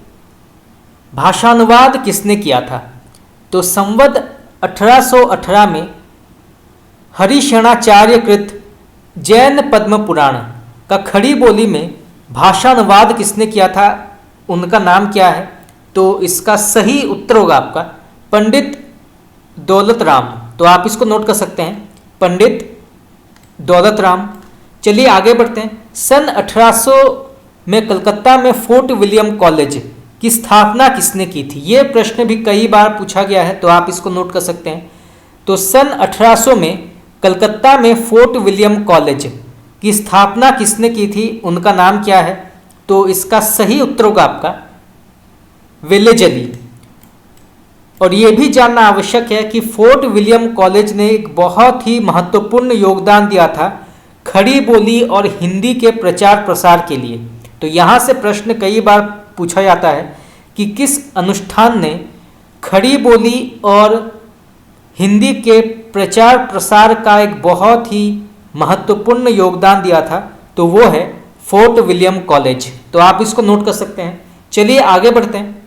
भाषानुवाद किसने किया था? तो संवत 1818 में हरिशणाचार्य कृत जैन पद्म पुराण का खड़ी बोली में भाषानुवाद किसने किया था, उनका नाम क्या है? तो इसका सही उत्तर होगा आपका पंडित दौलत राम। तो आप इसको नोट कर सकते हैं, पंडित दौलत राम। चलिए आगे बढ़ते हैं। सन 1800 में कलकत्ता में फोर्ट विलियम कॉलेज की स्थापना किसने की थी? ये प्रश्न भी कई बार पूछा गया है, तो आप इसको नोट कर सकते हैं। तो सन 1800 में कलकत्ता में फोर्ट विलियम कॉलेज की स्थापना किसने की थी, उनका नाम क्या है? तो इसका सही उत्तर होगा आपका वेलेजली। और ये भी जानना आवश्यक है कि फोर्ट विलियम कॉलेज ने एक बहुत ही महत्वपूर्ण योगदान दिया था खड़ी बोली और हिंदी के प्रचार प्रसार के लिए। तो यहाँ से प्रश्न कई बार पूछा जाता है कि किस अनुष्ठान ने खड़ी बोली और हिंदी के प्रचार प्रसार का एक बहुत ही महत्वपूर्ण योगदान दिया था, तो वो है फोर्ट विलियम कॉलेज। तो आप इसको नोट कर सकते हैं। चलिए आगे बढ़ते हैं।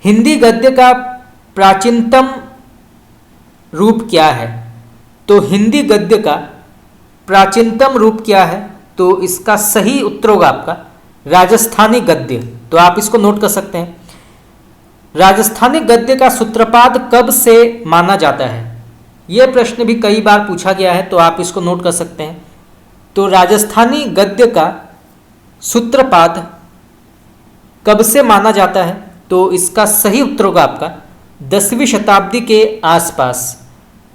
हिंदी गद्य का प्राचीनतम रूप क्या है? तो हिंदी गद्य का प्राचीनतम रूप क्या है? तो इसका सही उत्तर होगा आपका राजस्थानी गद्य। तो आप इसको नोट कर सकते हैं। राजस्थानी गद्य का सूत्रपात कब से माना जाता है? यह प्रश्न भी कई बार पूछा गया है, तो आप इसको नोट कर सकते हैं। तो राजस्थानी गद्य का सूत्रपात कब से माना जाता है? तो इसका सही उत्तर होगा आपका 10वीं शताब्दी के आसपास।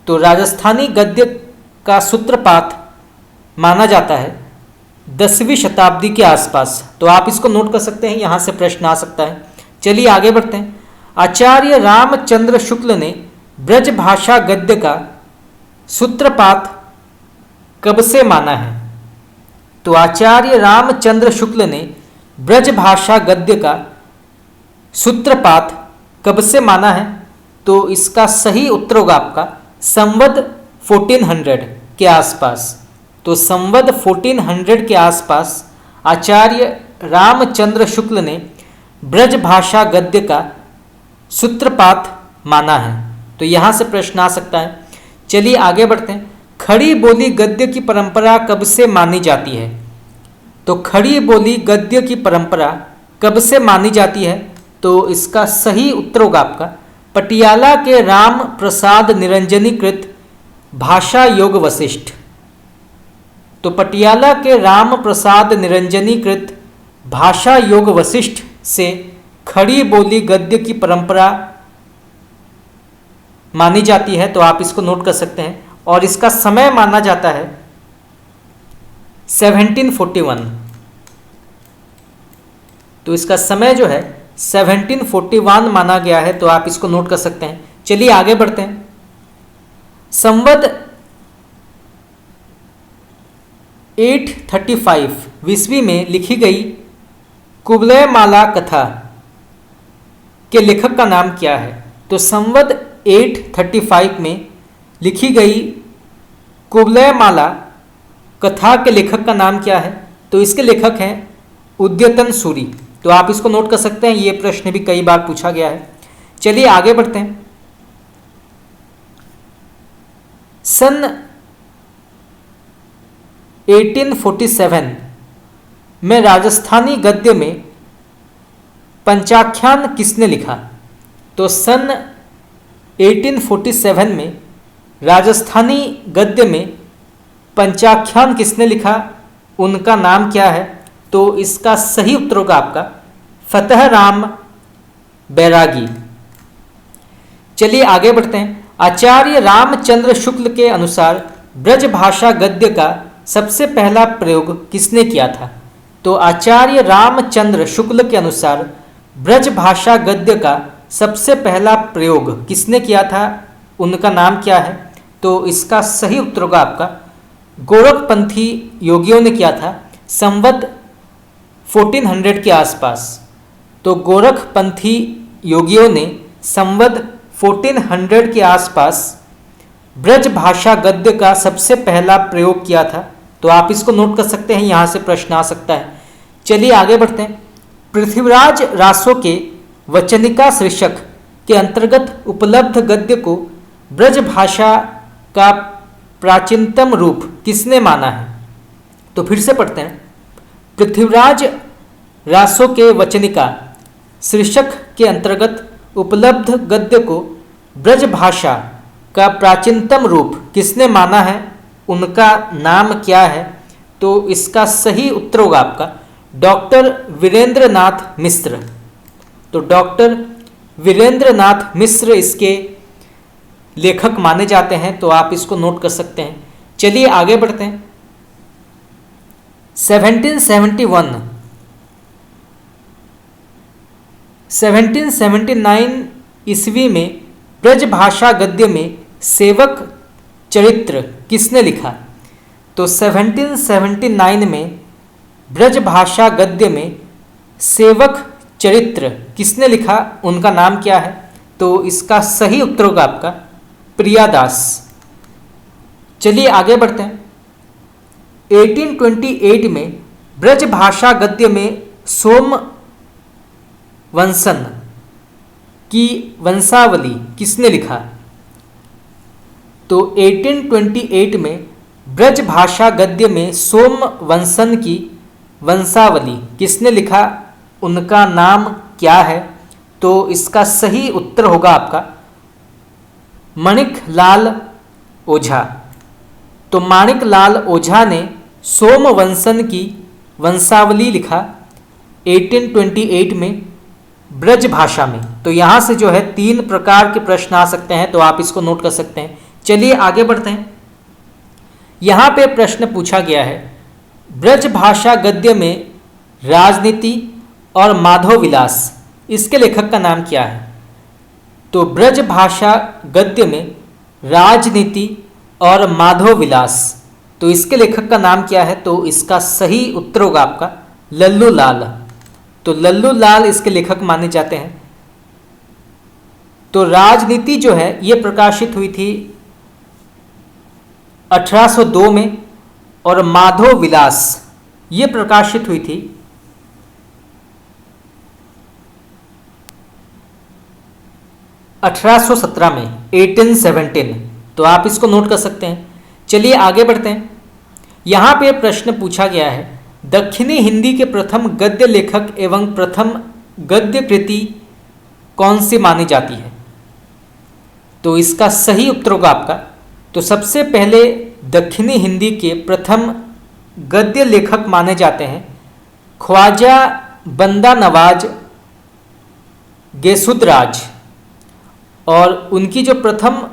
तो राजस्थानी गद्य का सूत्रपात माना जाता है 10वीं शताब्दी के आसपास। तो आप इसको नोट कर सकते हैं, यहाँ से प्रश्न आ सकता है। चलिए आगे बढ़ते हैं। आचार्य रामचंद्र शुक्ल ने ब्रज भाषा गद्य का सूत्रपात कब से माना है? तो आचार्य रामचंद्र शुक्ल ने ब्रज भाषा गद्य का सूत्रपात कब से माना है? तो इसका सही उत्तर होगा आपका संवत 1400 के आसपास। तो संवत 1400 के आसपास आचार्य रामचंद्र शुक्ल ने ब्रज भाषा गद्य का सूत्रपात माना है। तो यहाँ से प्रश्न आ सकता है। चलिए आगे बढ़ते हैं। खड़ी बोली गद्य की परंपरा कब से मानी जाती है? तो खड़ी बोली गद्य की परंपरा कब से मानी जाती है? तो इसका सही उत्तर होगा आपका पटियाला के राम प्रसाद निरंजनी कृत भाषा योग वशिष्ठ। तो पटियाला के राम प्रसाद निरंजनी कृत भाषा योग वशिष्ठ से खड़ी बोली गद्य की परंपरा मानी जाती है। तो आप इसको नोट कर सकते हैं। और इसका समय माना जाता है 1741। तो इसका समय जो है 1741 माना गया है। तो आप इसको नोट कर सकते हैं। चलिए आगे बढ़ते हैं। संवत 835 ईस्वी में लिखी गई कुवलय माला कथा के लेखक का नाम क्या है? तो संवत 835 में लिखी गई कुवलय माला कथा के लेखक का नाम क्या है? तो इसके लेखक हैं उद्यतन सूरी। तो आप इसको नोट कर सकते हैं। ये प्रश्न भी कई बार पूछा गया है। चलिए आगे बढ़ते हैं। सन 1847 में राजस्थानी गद्य में पंचाख्यान किसने लिखा? तो सन 1847 में राजस्थानी गद्य में पंचाख्यान किसने लिखा, उनका नाम क्या है? तो इसका सही उत्तर होगा आपका फतेह राम बैरागी। चलिए आगे बढ़ते हैं। आचार्य रामचंद्र शुक्ल के अनुसार ब्रज भाषा गद्य का सबसे पहला प्रयोग किसने किया था? तो आचार्य रामचंद्र शुक्ल के अनुसार ब्रज भाषा गद्य का सबसे पहला प्रयोग किसने किया था, उनका नाम क्या है? तो इसका सही उत्तर होगा आपका गोरखपंथी योगियों ने किया था संवत 1400 के आसपास। तो गोरखपंथी योगियों ने संवत 1400 के आसपास ब्रज भाषा गद्य का सबसे पहला प्रयोग किया था। तो आप इसको नोट कर सकते हैं, यहाँ से प्रश्न आ सकता है। चलिए आगे बढ़ते हैं। पृथ्वीराज रासो के वचनिका शीर्षक के अंतर्गत उपलब्ध गद्य को ब्रज भाषा का प्राचीनतम रूप किसने माना है? तो फिर से पढ़ते हैं। पृथ्वीराज रासो के वचनिका शीर्षक के अंतर्गत उपलब्ध गद्य को ब्रज भाषा का प्राचीनतम रूप किसने माना है, उनका नाम क्या है? तो इसका सही उत्तर होगा आपका डॉक्टर वीरेंद्र नाथ मिश्र। तो डॉक्टर वीरेंद्र नाथ मिश्र इसके लेखक माने जाते हैं। तो आप इसको नोट कर सकते हैं। चलिए आगे बढ़ते हैं। 1779 ईस्वी में ब्रज भाषा गद्य में सेवक चरित्र किसने लिखा? तो 1779 में ब्रज भाषा गद्य में सेवक चरित्र किसने लिखा, उनका नाम क्या है? तो इसका सही उत्तर होगा आपका प्रियादास। चलिए आगे बढ़ते हैं। 1828 में ब्रज भाषा गद्य में सोमवंशन की वंशावली किसने लिखा? तो 1828 में ब्रज भाषा गद्य में सोमवंशन की वंशावली किसने लिखा, उनका नाम क्या है? तो इसका सही उत्तर होगा आपका माणिक लाल ओझा। तो माणिक लाल ओझा ने सोमवंशन की वंशावली लिखा 1828 में ब्रज भाषा में। तो यहाँ से जो है 3 प्रकार के प्रश्न आ सकते हैं। तो आप इसको नोट कर सकते हैं। चलिए आगे बढ़ते हैं। यहाँ पे प्रश्न पूछा गया है ब्रज भाषा गद्य में राजनीति और माधव विलास, इसके लेखक का नाम क्या है? तो ब्रज भाषा गद्य में राजनीति और माधव विलास, तो इसके लेखक का नाम क्या है? तो इसका सही उत्तर होगा आपका लल्लू लाल। तो लल्लू लाल इसके लेखक माने जाते हैं। तो राजनीति जो है ये प्रकाशित हुई थी 1802 में और माधव विलास ये प्रकाशित हुई थी 1817 में 1817। तो आप इसको नोट कर सकते हैं। चलिए आगे बढ़ते हैं। यहाँ पे प्रश्न पूछा गया है दक्षिणी हिंदी के प्रथम गद्य लेखक एवं प्रथम गद्य कृति कौन सी मानी जाती है? तो इसका सही उत्तर होगा आपका, तो सबसे पहले दक्षिणी हिंदी के प्रथम गद्य लेखक माने जाते हैं ख्वाजा बंदा नवाज गेसुदराज, और उनकी जो प्रथम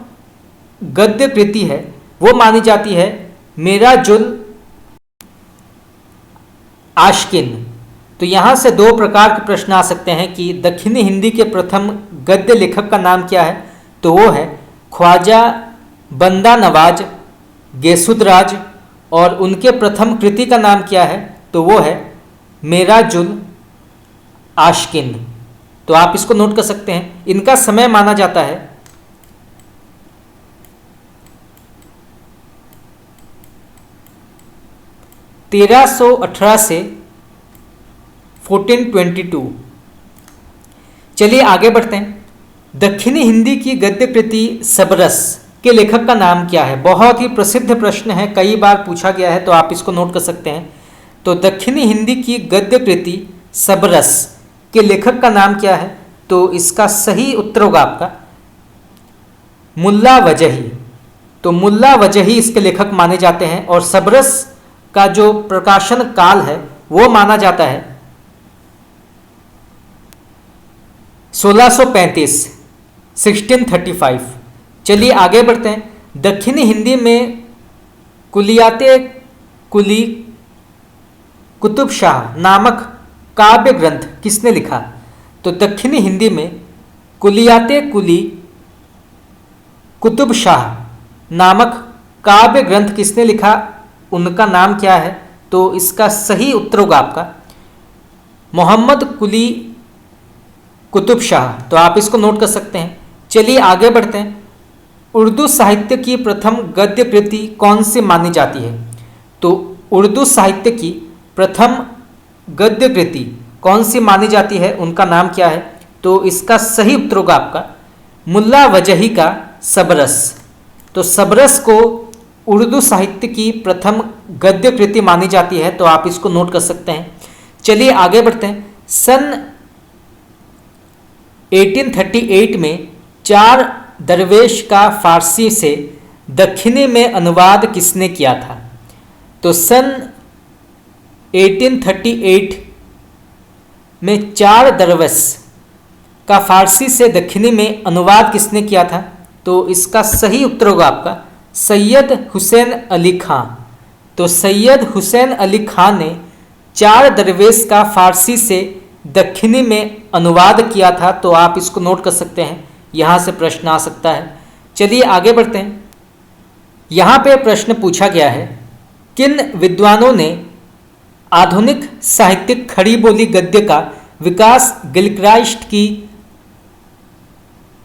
गद्य कृति है वो मानी जाती है मेराजुल आशकिन। तो यहाँ से 2 प्रकार के प्रश्न आ सकते हैं कि दक्षिणी हिंदी के प्रथम गद्य लेखक का नाम क्या है? तो वो है ख्वाजा बंदा नवाज गेसुदराज, और उनके प्रथम कृति का नाम क्या है? तो वो है मेराजुल आशकिन। तो आप इसको नोट कर सकते हैं। इनका समय माना जाता है 1318 से 1422। चलिए आगे बढ़ते हैं। दक्षिणी हिंदी की गद्य कृति सबरस के लेखक का नाम क्या है? बहुत ही प्रसिद्ध प्रश्न है, कई बार पूछा गया है। तो आप इसको नोट कर सकते हैं। तो दक्षिणी हिंदी की गद्य कृति सबरस के लेखक का नाम क्या है? तो इसका सही उत्तर होगा आपका मुल्ला वजही। तो मुल्ला वजही इसके लेखक माने जाते हैं, और सबरस का जो प्रकाशन काल है वो माना जाता है 1635 1635। चलिए आगे बढ़ते हैं। दक्षिणी हिंदी में कुलियाते कुली कुतुब शाह नामक काव्य ग्रंथ किसने लिखा? तो दक्षिणी हिंदी में कुलियाते कुली कुतुब शाह नामक काव्य ग्रंथ किसने लिखा, उनका नाम क्या है? तो इसका सही उत्तर होगा आपका मोहम्मद कुली कुतुब शाह। तो आप इसको नोट कर सकते हैं। चलिए आगे बढ़ते हैं। उर्दू साहित्य की प्रथम गद्य कृति कौन सी मानी जाती है? तो उर्दू साहित्य की प्रथम गद्य कृति कौन सी मानी जाती है, उनका नाम क्या है? तो इसका सही उत्तर होगा आपका मुल्ला वजही का सबरस। तो सबरस को उर्दू साहित्य की प्रथम गद्य कृति मानी जाती है। तो आप इसको नोट कर सकते हैं। चलिए आगे बढ़ते हैं। सन 1838 में चार दरवेश का फारसी से दक्षिणी में अनुवाद किसने किया था? तो सन 1838 में चार दरवेश का फारसी से दक्षिणी में अनुवाद किसने किया था? तो इसका सही उत्तर होगा आपका सैयद हुसैन अली खां। तो सैयद हुसैन अली खां ने चार दरवेश का फारसी से दक्षिणी में अनुवाद किया था। तो आप इसको नोट कर सकते हैं, यहाँ से प्रश्न आ सकता है। चलिए आगे बढ़ते हैं। यहाँ पे प्रश्न पूछा गया है, किन विद्वानों ने आधुनिक साहित्यिक खड़ी बोली गद्य का विकास गिलक्राइस्ट की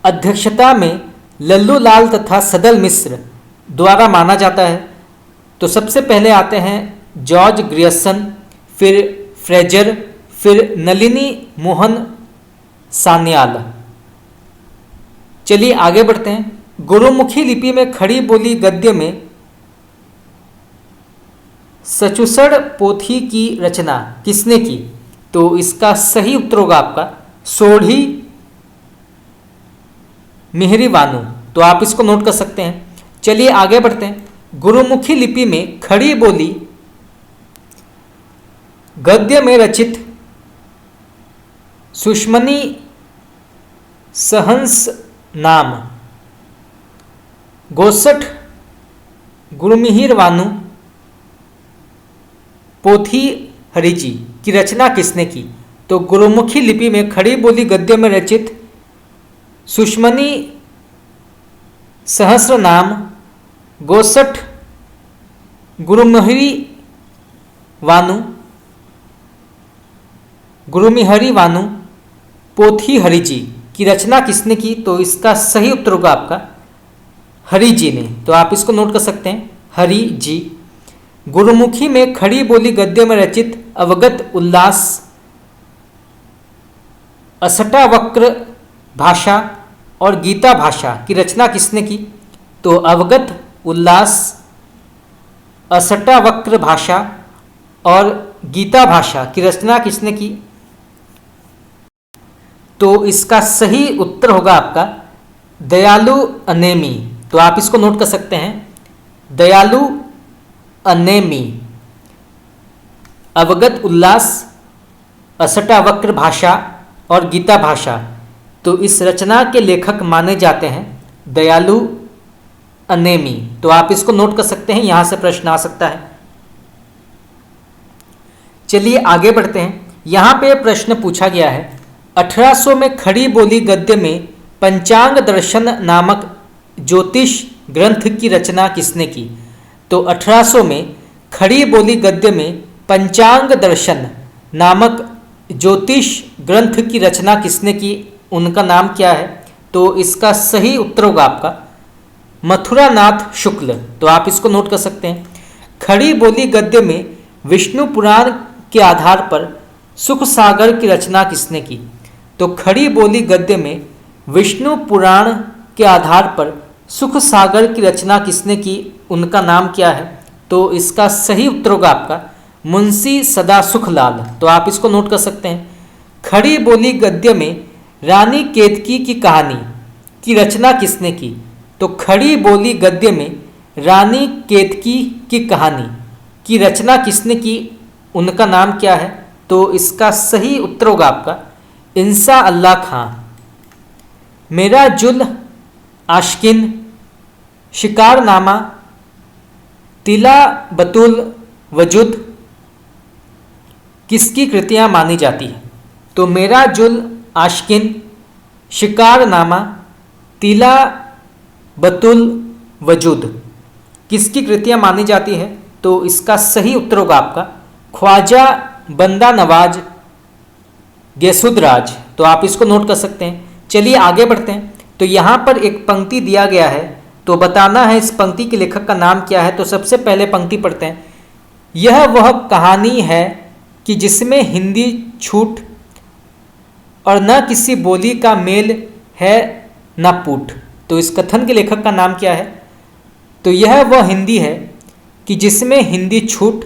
अध्यक्षता में लल्लू लाल तथा सदल मिश्र द्वारा माना जाता है? तो सबसे पहले आते हैं जॉर्ज ग्रियर्सन, फिर फ्रेजर, फिर नलिनी मोहन सान्याल। चलिए आगे बढ़ते हैं। गुरुमुखी लिपि में खड़ी बोली गद्य में सचुसड़ पोथी की रचना किसने की? तो इसका सही उत्तर होगा आपका सोढ़ी मिहरी वानू। तो आप इसको नोट कर सकते हैं। चलिए आगे बढ़ते हैं। गुरुमुखी लिपि में खड़ी बोली गद्य में रचित सुषमनी सहंस नाम गोसठ गुरुमिहिर वानु पोथी हरिजी की रचना किसने की? तो गुरुमुखी लिपि में खड़ी बोली गद्य में रचित सुषमनी सहस्र नाम गोसठ गुरुमिहरी वानु पोथी हरिजी की रचना किसने की? तो इसका सही उत्तर होगा आपका हरि जी ने। तो आप इसको नोट कर सकते हैं, हरि जी। गुरुमुखी में खड़ी बोली गद्य में रचित अवगत उल्लास अष्टावक्र भाषा और गीता भाषा की रचना किसने की? तो अवगत उल्लास, अष्टावक्र भाषा और गीता भाषा की रचना किसने की? तो इसका सही उत्तर होगा आपका दयालु अनेमी। तो आप इसको नोट कर सकते हैं, दयालु अनेमी। अवगत उल्लास, अष्टावक्र भाषा और गीता भाषा, तो इस रचना के लेखक माने जाते हैं दयालु अनेमी। तो आप इसको नोट कर सकते हैं, यहां से प्रश्न आ सकता है। चलिए आगे बढ़ते हैं। यहां पे प्रश्न पूछा गया है 1800 में खड़ी बोली गद्य में पंचांग दर्शन नामक ज्योतिष ग्रंथ की रचना किसने की? तो 1800 में खड़ी बोली गद्य में पंचांग दर्शन नामक ज्योतिष ग्रंथ की रचना किसने की? उनका नाम क्या है? तो इसका सही उत्तर होगा आपका मथुरानाथ शुक्ल। तो आप इसको नोट कर सकते हैं। खड़ी बोली गद्य में विष्णु पुराण के आधार पर सुख सागर की रचना किसने की? तो खड़ी बोली गद्य में विष्णु पुराण के आधार पर सुख सागर की रचना किसने की? उनका नाम क्या है? तो इसका सही उत्तर होगा आपका मुंशी सदा सुखलाल। तो आप इसको नोट कर सकते हैं। खड़ी बोली गद्य में रानी केतकी की कहानी की रचना किसने की? तो खड़ी बोली गद्य में रानी केतकी की कहानी की रचना किसने की? उनका नाम क्या है? तो इसका सही उत्तर होगा आपका इंसा अल्लाह खां। मेरा जुल आशकिन, शिकारनामा, तिला बतुल वजुद किसकी कृतियां मानी जाती है? तो मेरा जुल आशकिन, शिकारनामा, तिला बतुल वजूद किसकी कृतियाँ मानी जाती है? तो इसका सही उत्तर होगा आपका ख्वाजा बंदा नवाज गैसुदराज। तो आप इसको नोट कर सकते हैं। चलिए आगे बढ़ते हैं। तो यहाँ पर एक पंक्ति दिया गया है, तो बताना है इस पंक्ति के लेखक का नाम क्या है। तो सबसे पहले पंक्ति पढ़ते हैं। यह वह कहानी है कि जिसमें हिंदी छूट और न किसी बोली का मेल है न पूठ। तो इस कथन के लेखक का नाम क्या है? तो यह वह हिंदी है कि जिसमें हिंदी छूट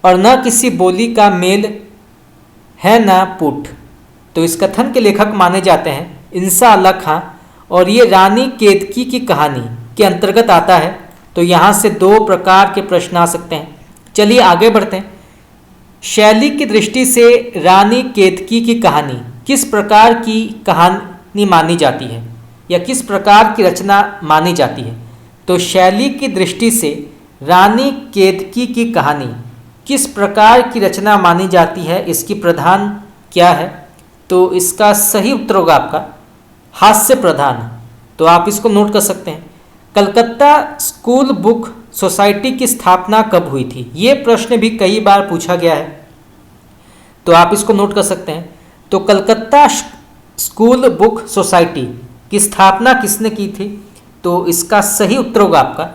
और न किसी बोली का मेल है न पूठ। तो इस कथन के लेखक माने जाते हैं इंसा अल्लाह खां, और ये रानी केतकी की कहानी के अंतर्गत आता है। तो यहाँ से दो प्रकार के प्रश्न आ सकते हैं। चलिए आगे बढ़ते हैं। शैली की दृष्टि से रानी केतकी की कहानी किस प्रकार की कहानी मानी जाती है या किस प्रकार की रचना मानी जाती है? तो शैली की दृष्टि से रानी केतकी की कहानी किस प्रकार की रचना मानी जाती है, इसकी प्रधान क्या है? तो इसका सही उत्तर होगा आपका हास्य प्रधान। तो आप इसको नोट कर सकते हैं। कलकत्ता स्कूल बुक सोसाइटी की स्थापना कब हुई थी? ये प्रश्न भी कई बार पूछा गया है, तो आप इसको नोट कर सकते हैं। तो कलकत्ता स्कूल बुक सोसाइटी की स्थापना किसने की थी? तो इसका सही उत्तर होगा आपका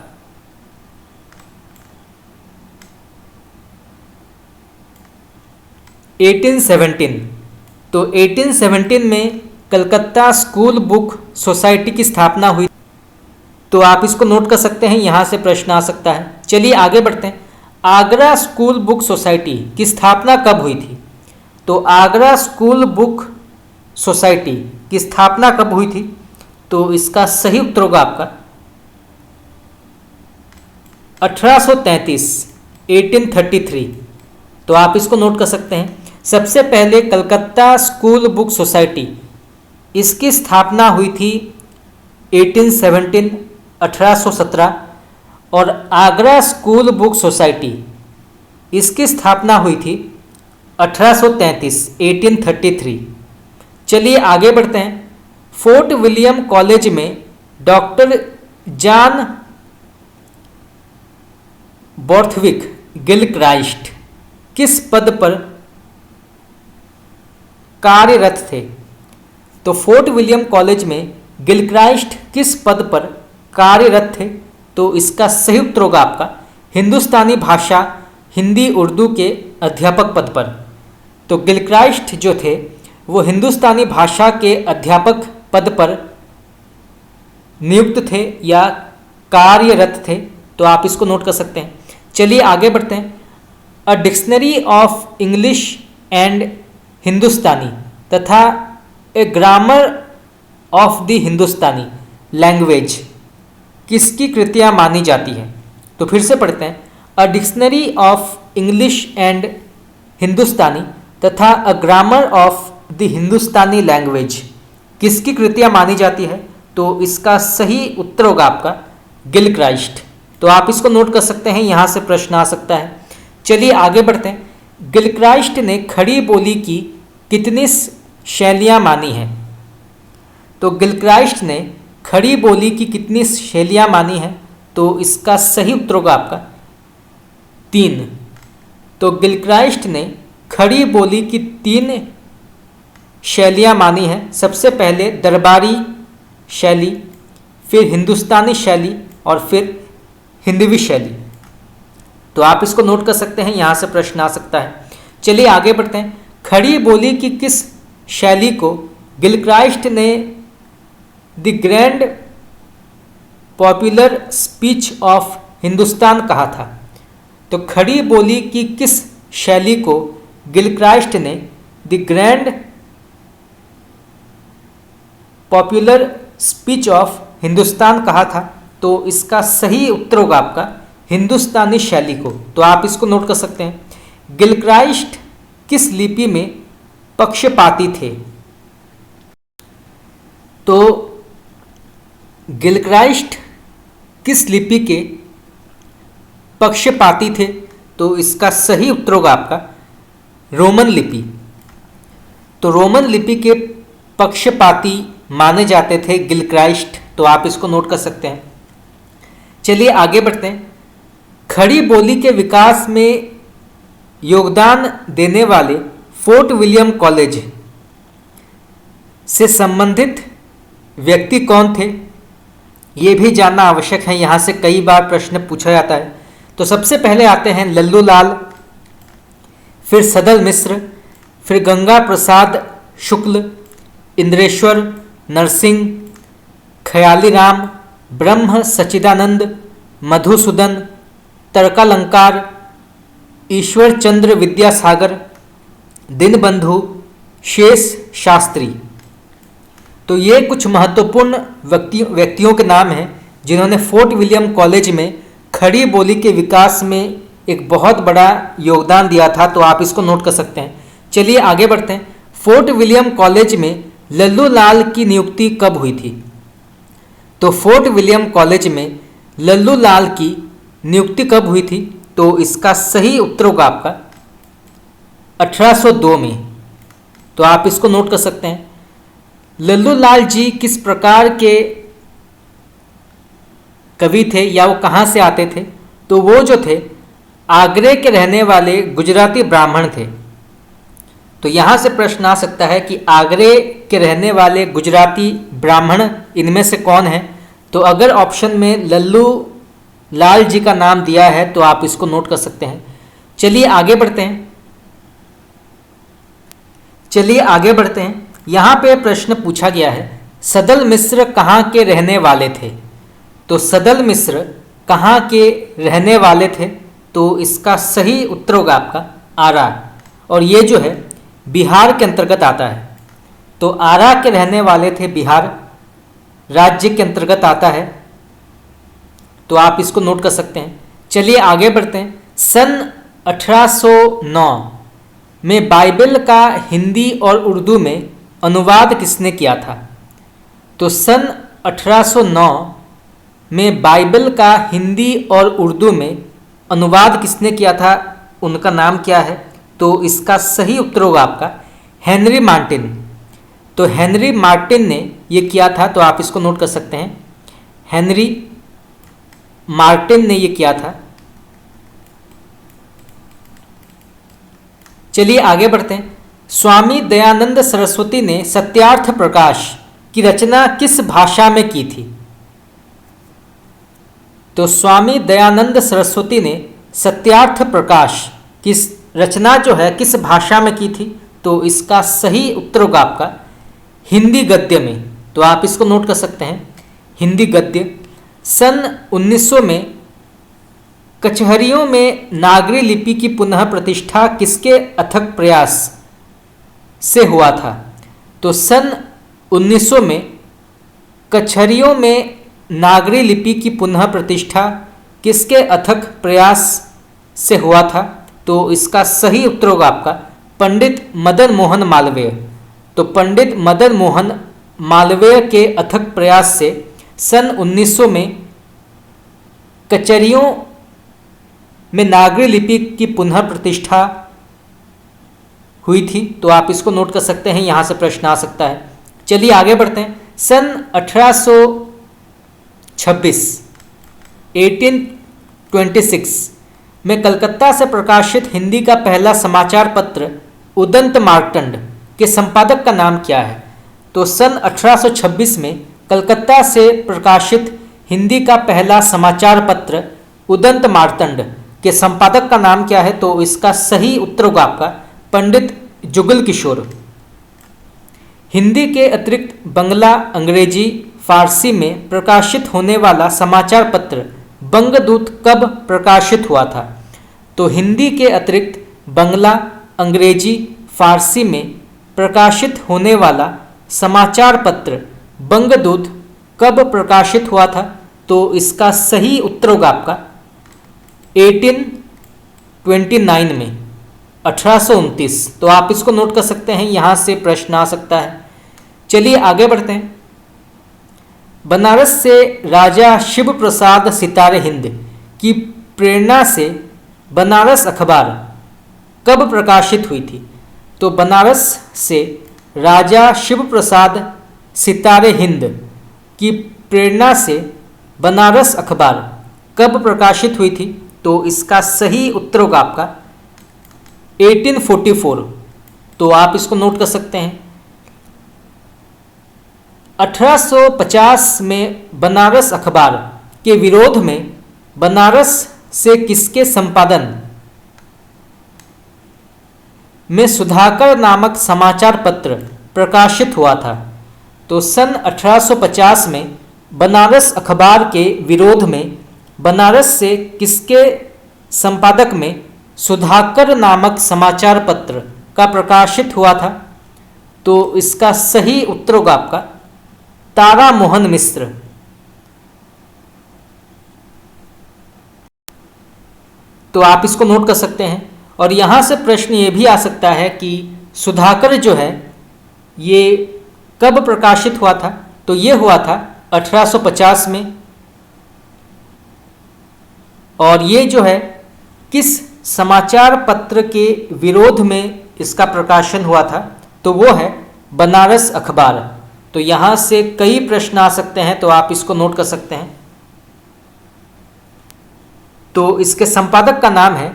1817। तो 1817 में कलकत्ता स्कूल बुक सोसाइटी की स्थापना हुई। तो आप इसको नोट कर सकते हैं, यहाँ से प्रश्न आ सकता है। चलिए आगे बढ़ते हैं। आगरा स्कूल बुक सोसाइटी की स्थापना कब हुई थी? तो आगरा स्कूल बुक सोसाइटी की स्थापना कब हुई थी? तो इसका सही उत्तर होगा आपका 1833, 1833। तो आप इसको नोट कर सकते हैं। सबसे पहले कलकत्ता स्कूल बुक सोसाइटी इसकी स्थापना हुई थी 1817, 1817, और आगरा स्कूल बुक सोसाइटी इसकी स्थापना हुई थी 1833, 1833। चलिए आगे बढ़ते हैं। फोर्ट विलियम कॉलेज में डॉक्टर जॉन बॉर्थविक गिलक्राइस्ट किस पद पर कार्यरत थे? तो फोर्ट विलियम कॉलेज में गिलक्राइस्ट किस पद पर कार्यरत थे? तो इसका सही उत्तर होगा आपका हिंदुस्तानी भाषा हिंदी उर्दू के अध्यापक पद पर। तो गिलक्राइस्ट जो थे वो हिंदुस्तानी भाषा के अध्यापक पद पर नियुक्त थे या कार्यरत थे। तो आप इसको नोट कर सकते हैं। चलिए आगे बढ़ते हैं। A dictionary of English and Hindustani तथा a grammar of the Hindustani language किसकी कृतियाँ मानी जाती हैं? तो फिर से पढ़ते हैं। A dictionary of English and Hindustani तथा a grammar of the Hindustani language किसकी कृतियाँ मानी जाती है? तो इसका सही उत्तर होगा आपका गिलक्राइस्ट। तो आप इसको नोट कर सकते हैं, यहाँ से प्रश्न आ सकता है। चलिए आगे बढ़ते हैं। गिलक्राइस्ट ने खड़ी बोली की कितनी शैलियाँ मानी हैं? तो गिलक्राइस्ट ने खड़ी बोली की कितनी शैलियाँ मानी हैं? तो इसका सही उत्तर होगा आपका 3। तो गिलक्राइस्ट ने खड़ी बोली की 3 शैलियाँ मानी हैं। सबसे पहले दरबारी शैली, फिर हिंदुस्तानी शैली और फिर हिंदवी शैली। तो आप इसको नोट कर सकते हैं, यहाँ से प्रश्न आ सकता है। चलिए आगे बढ़ते हैं। खड़ी बोली की किस शैली को गिलक्राइस्ट ने the grand popular speech of Hindustan कहा था? तो खड़ी बोली की किस शैली को गिलक्राइस्ट ने the grand popular speech of Hindustan कहा था? तो इसका सही उत्तर होगा आपका हिंदुस्तानी शैली को। तो आप इसको नोट कर सकते हैं। गिलक्राइस्ट किस लिपि में पक्षपाती थे? तो गिलक्राइस्ट किस लिपि के पक्षपाती थे? तो इसका सही उत्तर होगा आपका रोमन लिपि। तो रोमन लिपि के पक्षपाती माने जाते थे गिलक्राइस्ट। तो आप इसको नोट कर सकते हैं। चलिए आगे बढ़ते हैं। खड़ी बोली के विकास में योगदान देने वाले फोर्ट विलियम कॉलेज से संबंधित व्यक्ति कौन थे, ये भी जानना आवश्यक है। यहाँ से कई बार प्रश्न पूछा जाता है। तो सबसे पहले आते हैं लल्लू लाल, फिर सदल मिश्र, फिर गंगा प्रसाद शुक्ल, इंद्रेश्वर, नरसिंह, खयाली राम, ब्रह्म सच्चिदानंद, मधुसूदन, तर्कालंकार, ईश्वर चंद्र विद्यासागर, दीनबंधु, शेष शास्त्री। तो ये कुछ महत्वपूर्ण व्यक्तियों के नाम हैं जिन्होंने फोर्ट विलियम कॉलेज में खड़ी बोली के विकास में एक बहुत बड़ा योगदान दिया था। तो आप इसको नोट कर सकते हैं। चलिए आगे बढ़ते हैं। फोर्ट विलियम कॉलेज में लल्लू लाल की नियुक्ति कब हुई थी? तो फोर्ट विलियम कॉलेज में लल्लू लाल की नियुक्ति कब हुई थी? तो इसका सही उत्तर होगा आपका 1802 में। तो आप इसको नोट कर सकते हैं। लल्लू लाल जी किस प्रकार के कवि थे या वो कहाँ से आते थे? तो वो जो थे आगरे के रहने वाले गुजराती ब्राह्मण थे। तो यहाँ से प्रश्न आ सकता है कि आगरे के रहने वाले गुजराती ब्राह्मण इनमें से कौन है? तो अगर ऑप्शन में लल्लू लाल जी का नाम दिया है तो आप इसको नोट कर सकते हैं। चलिए आगे बढ़ते हैं। यहाँ पे प्रश्न पूछा गया है सदल मिश्र कहाँ के रहने वाले थे? तो सदल मिश्र कहाँ के रहने वाले थे? तो इसका सही उत्तर होगा आपका आरा, और ये जो है बिहार के अंतर्गत आता है। तो आरा के रहने वाले थे, बिहार राज्य के अंतर्गत आता है। तो आप इसको नोट कर सकते हैं। चलिए आगे बढ़ते हैं। सन 1809 में बाइबल का हिंदी और उर्दू में अनुवाद किसने किया था? तो सन 1809 में बाइबल का हिंदी और उर्दू में अनुवाद किसने किया था? उनका नाम क्या है? तो इसका सही उत्तर होगा आपका हेनरी मार्टिन। तो हेनरी मार्टिन ने ये किया था। तो आप इसको नोट कर सकते हैं। हेनरी मार्टिन ने ये किया था। चलिए आगे बढ़ते हैं। स्वामी दयानंद सरस्वती ने सत्यार्थ प्रकाश की रचना किस भाषा में की थी? तो स्वामी दयानंद सरस्वती ने सत्यार्थ प्रकाश की रचना जो है किस भाषा में की थी? तो इसका सही उत्तर होगा आपका हिंदी गद्य में। तो आप इसको नोट कर सकते हैं, हिंदी गद्य। सन 1900 में कचहरियों में नागरी लिपि की पुनः प्रतिष्ठा किसके अथक प्रयास से हुआ था? तो सन 1900 में कचहरियों में नागरी लिपि की पुनः प्रतिष्ठा किसके अथक प्रयास से हुआ था? तो इसका सही उत्तर होगा आपका पंडित मदन मोहन मालवीय। तो पंडित मदन मोहन मालवीय के अथक प्रयास से सन 1900 में कचहरियों में नागरी लिपि की पुनः प्रतिष्ठा हुई थी। तो आप इसको नोट कर सकते हैं, यहाँ से प्रश्न आ सकता है। चलिए आगे बढ़ते हैं। सन 1826 में कलकत्ता से प्रकाशित हिंदी का पहला समाचार पत्र उदंत मार्तंड के संपादक का नाम क्या है? तो सन 1826 में कलकत्ता से प्रकाशित हिंदी का पहला समाचार पत्र उदंत मार्तंड के संपादक का नाम क्या है? तो इसका सही उत्तर होगा आपका पंडित जुगल किशोर। हिंदी के अतिरिक्त बंगला, अंग्रेजी, फारसी में प्रकाशित होने वाला समाचार पत्र बंगदूत कब प्रकाशित हुआ था? तो हिंदी के अतिरिक्त बंगला, अंग्रेजी, फारसी में प्रकाशित होने वाला समाचार पत्र बंगदूत कब प्रकाशित हुआ था? तो इसका सही उत्तर होगा आपका 1829 में, 1829। तो आप इसको नोट कर सकते हैं, यहाँ से प्रश्न आ सकता है। चलिए आगे बढ़ते हैं। बनारस से राजा शिव प्रसाद सितारे हिंद की प्रेरणा से बनारस अखबार कब प्रकाशित हुई थी? तो बनारस से राजा शिव प्रसाद सितारे हिंद की प्रेरणा से बनारस अखबार कब प्रकाशित हुई थी? तो इसका सही उत्तर होगा आपका 1844। तो आप इसको नोट कर सकते हैं। 1850 में बनारस अखबार के विरोध में बनारस से किसके संपादन में सुधाकर नामक समाचार पत्र प्रकाशित हुआ था? तो सन 1850 में बनारस अखबार के विरोध में बनारस से किसके संपादक में सुधाकर नामक समाचार पत्र का प्रकाशित हुआ था? तो इसका सही उत्तर होगा आपका तारा मोहन मिश्र। तो आप इसको नोट कर सकते हैं। और यहाँ से प्रश्न ये भी आ सकता है कि सुधाकर जो है ये कब प्रकाशित हुआ था? तो ये हुआ था 1850 में। और ये जो है किस समाचार पत्र के विरोध में इसका प्रकाशन हुआ था? तो वो है बनारस अखबार। तो यहाँ से कई प्रश्न आ सकते हैं, तो आप इसको नोट कर सकते हैं। तो इसके संपादक का नाम है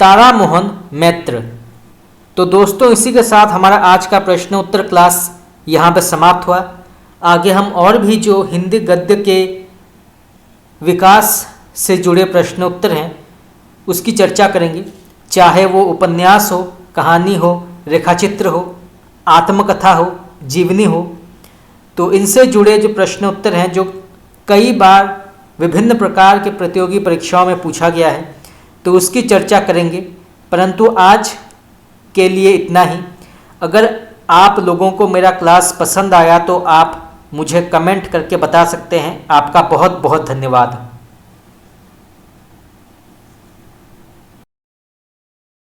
तारा मोहन मैत्र। तो दोस्तों, इसी के साथ हमारा आज का प्रश्न उत्तर क्लास यहाँ पर समाप्त हुआ। आगे हम और भी जो हिंदी गद्य के विकास से जुड़े प्रश्न उत्तर हैं उसकी चर्चा करेंगे, चाहे वो उपन्यास हो, कहानी हो, रेखाचित्र हो, आत्मकथा हो, जीवनी हो। तो इनसे जुड़े जो प्रश्न उत्तर हैं जो कई बार विभिन्न प्रकार के प्रतियोगी परीक्षाओं में पूछा गया है, तो उसकी चर्चा करेंगे। परंतु आज के लिए इतना ही। अगर आप लोगों को मेरा क्लास पसंद आया तो आप मुझे कमेंट करके बता सकते हैं। आपका बहुत बहुत धन्यवाद।